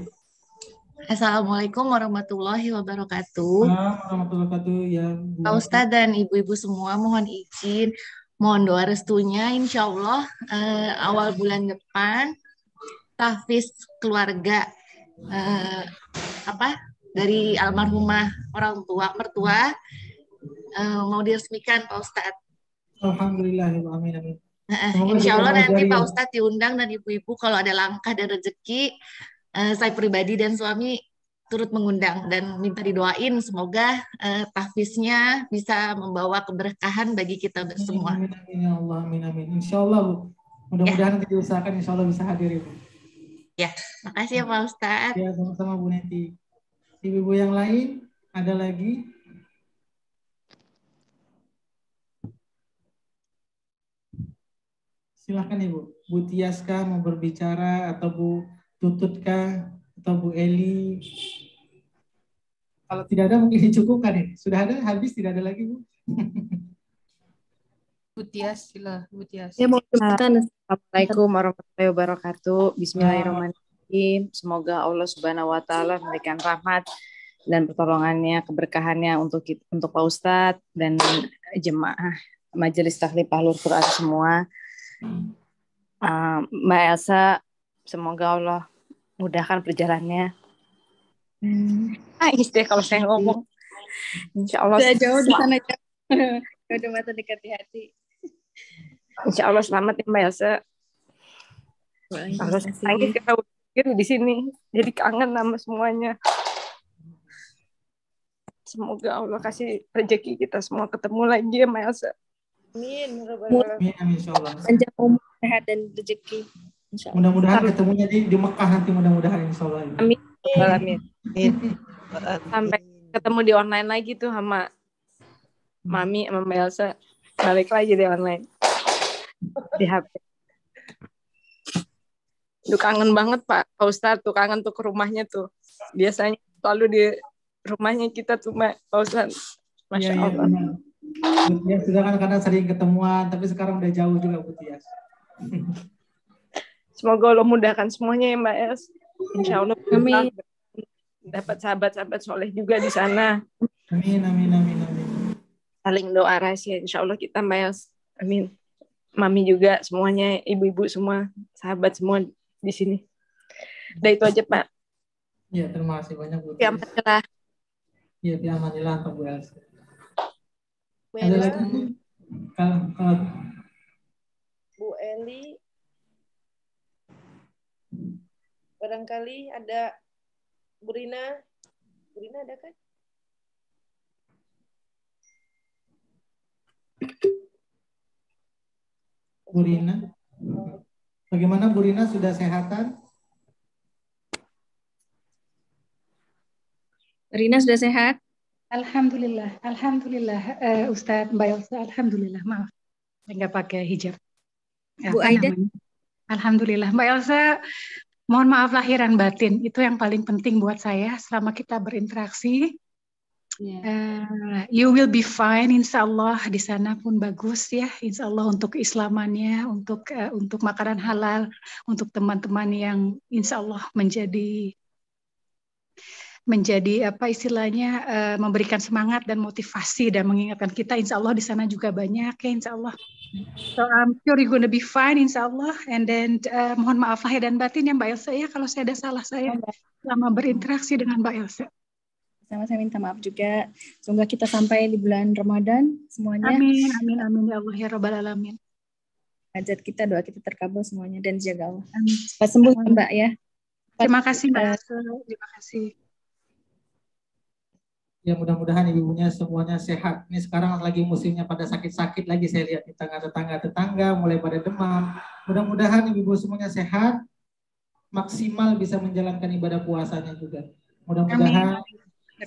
Assalamualaikum warahmatullahi wabarakatuh. Warahmatullahi wabarakatuh. Ya, Bu. Pak Ustadz dan ibu-ibu semua mohon izin, mohon doa restunya insya Allah awal bulan depan tahfiz keluarga dari almarhumah orang tua mertua mau diresmikan Pak Ustadz. Alhamdulillah, amin amin. Insya Allah nanti Pak Ustadz diundang dan ibu-ibu kalau ada langkah dan rezeki, saya pribadi dan suami turut mengundang dan minta didoain semoga tahfiznya bisa membawa keberkahan bagi kita semua. Amin amin ya Allah, amin amin. Insya Allah Bu, mudah-mudahan nanti diusahakan insya Allah bisa hadir Ibu. Ya, makasih ya Pak Ustadz. Ya, sama-sama Bu Neti. Ibu-ibu yang lain ada lagi? Silakan Ibu. Bu Tias kah mau berbicara atau Bu Tutut kah atau Bu Eli? Kalau tidak ada mungkin dicukupkan ya. Sudah ada habis, tidak ada lagi Bu. Bu Tias, sila Bu Tias. Ya, Assalamualaikum warahmatullahi wabarakatuh. Bismillahirrahmanirrahim. Semoga Allah Subhanahu wa taala memberikan rahmat dan pertolongannya, keberkahannya untuk Pak Ustadz dan jemaah Majelis Taklim Ahlul Quran semua. Mbak Elsa, semoga Allah mudahkan perjalanannya. Nangis deh kalau saya ngomong. Insya Allah. Sudah jauh di sana jauh. Udah mata dekat di hati. Insya Allah selamat ya Mbak Elsa. Kalau nangis kita udah di sini, jadi kangen sama semuanya. Semoga Allah kasih rezeki kita semua ketemu lagi ya Mbak Elsa. Amin. Amin insyaallah. Panjang umur, sehat dan rezeki. Mudah-mudahan ketemunya di Mekah nanti mudah-mudahan insyaallah. Amin. Amin. Sampai ketemu di online lagi tuh sama Mami sama Mbak Elsa. Balik lagi di online. Di HP. Duh kangen banget Pak Ustadz tuh, kangen tuh ke rumahnya tuh. Biasanya selalu di rumahnya kita tuh Pak Ustadz. Masya Allah. Ya, sudah kan karena sering ketemuan, tapi sekarang udah jauh juga Bu Tias. Semoga Allah mudahkan semuanya ya Mbak Es. Insya Allah amin. Dapat sahabat-sahabat soleh juga di sana. Amin amin amin amin. Saling doa rahasia Insya Allah kita Mbak Es. Amin. Mami juga semuanya, ibu-ibu semua, sahabat semua di sini. Udah itu aja Pak. Ya terima kasih banyak Bu. Ya Alhamdulillah. Ya biamanillah Bu Elsa. Ada lagi? Kalau Bu Eli, barangkali ada Bu Rina. Bu Rina ada kan? Bu Rina, bagaimana Bu Rina, sudah sehatan? Rina sudah sehat? Alhamdulillah, alhamdulillah, Ustadz Mbak Elsa, alhamdulillah, maaf, nggak pakai hijab. Bu Aida? Alhamdulillah, Mbak Elsa, mohon maaf lahir dan batin, itu yang paling penting buat saya selama kita berinteraksi. You will be fine, insya Allah di sana pun bagus ya, insya Allah untuk keislamannya, untuk makanan halal, untuk teman-teman yang insya Allah menjadi apa istilahnya memberikan semangat dan motivasi dan mengingatkan kita insya Allah di sana juga banyak ya insya Allah. So I'm sure you're gonna be fine insya Allah. And then mohon maaf lahir dan batin ya Mbak Elsa ya kalau saya ada salah saya selama berinteraksi dengan Mbak Elsa. Sama saya minta maaf juga. Semoga kita sampai di bulan Ramadan semuanya. Amin amin amin ya Allah ya Rabbal alamin. Hajat kita, doa kita terkabul semuanya dan jaga Allah. Cepat sembuh Mbak ya. Terima kasih Mbak Elsa. Terima kasih. Ya mudah-mudahan ibunya semuanya sehat. Ini sekarang lagi musimnya pada sakit-sakit lagi saya lihat di tetangga mulai pada demam. Mudah-mudahan ibu semuanya sehat, maksimal bisa menjalankan ibadah puasanya juga. Mudah-mudahan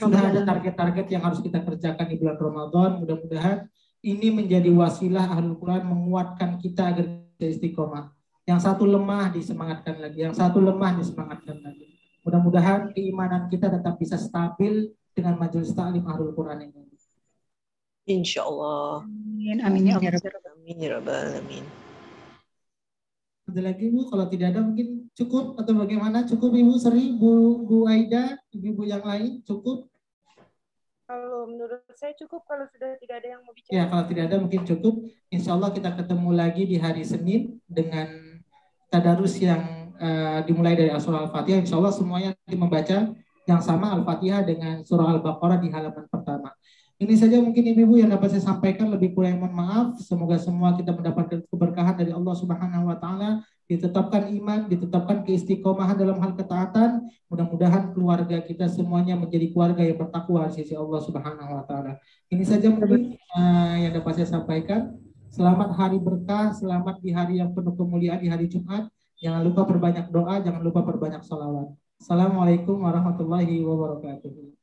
sudah ada target-target yang harus kita kerjakan di bulan Ramadan. Mudah-mudahan ini menjadi wasilah Ahlul Quran menguatkan kita agar kita istiqomah. Yang satu lemah disemangatkan lagi, yang satu lemah disemangatkan lagi. Mudah-mudahan keimanan kita tetap bisa stabil dengan majelis taklim Ahlul Quran ini. Insya Allah. Amin. Amin ya Allah. Amin ya Rabbal alamin. Ada lagi Bu? Kalau tidak ada mungkin Cukup atau bagaimana? Cukup Ibu Sri, Bu Aida, ibu-ibu yang lain cukup? Kalau menurut saya cukup kalau sudah tidak ada yang mau bicara. Ya, kalau tidak ada mungkin cukup. Insya Allah kita ketemu lagi di hari Senin dengan tadarus yang dimulai dari surah Al-Fatihah. Insya Allah semuanya membaca yang sama Al-Fatihah dengan surah Al-Baqarah di halaman pertama. Ini saja mungkin ibu-ibu yang dapat saya sampaikan, lebih kurang mohon maaf. Semoga semua kita mendapatkan keberkahan dari Allah Subhanahu wa taala, ditetapkan iman, ditetapkan keistiqomahan dalam hal ketaatan. Mudah-mudahan keluarga kita semuanya menjadi keluarga yang bertakwa di sisi Allah Subhanahu wa taala. Ini saja mungkin yang dapat saya sampaikan. Selamat hari berkah, selamat di hari yang penuh kemuliaan, di hari Jumat. Jangan lupa perbanyak doa, jangan lupa perbanyak sholawat. Assalamualaikum warahmatullahi wabarakatuh.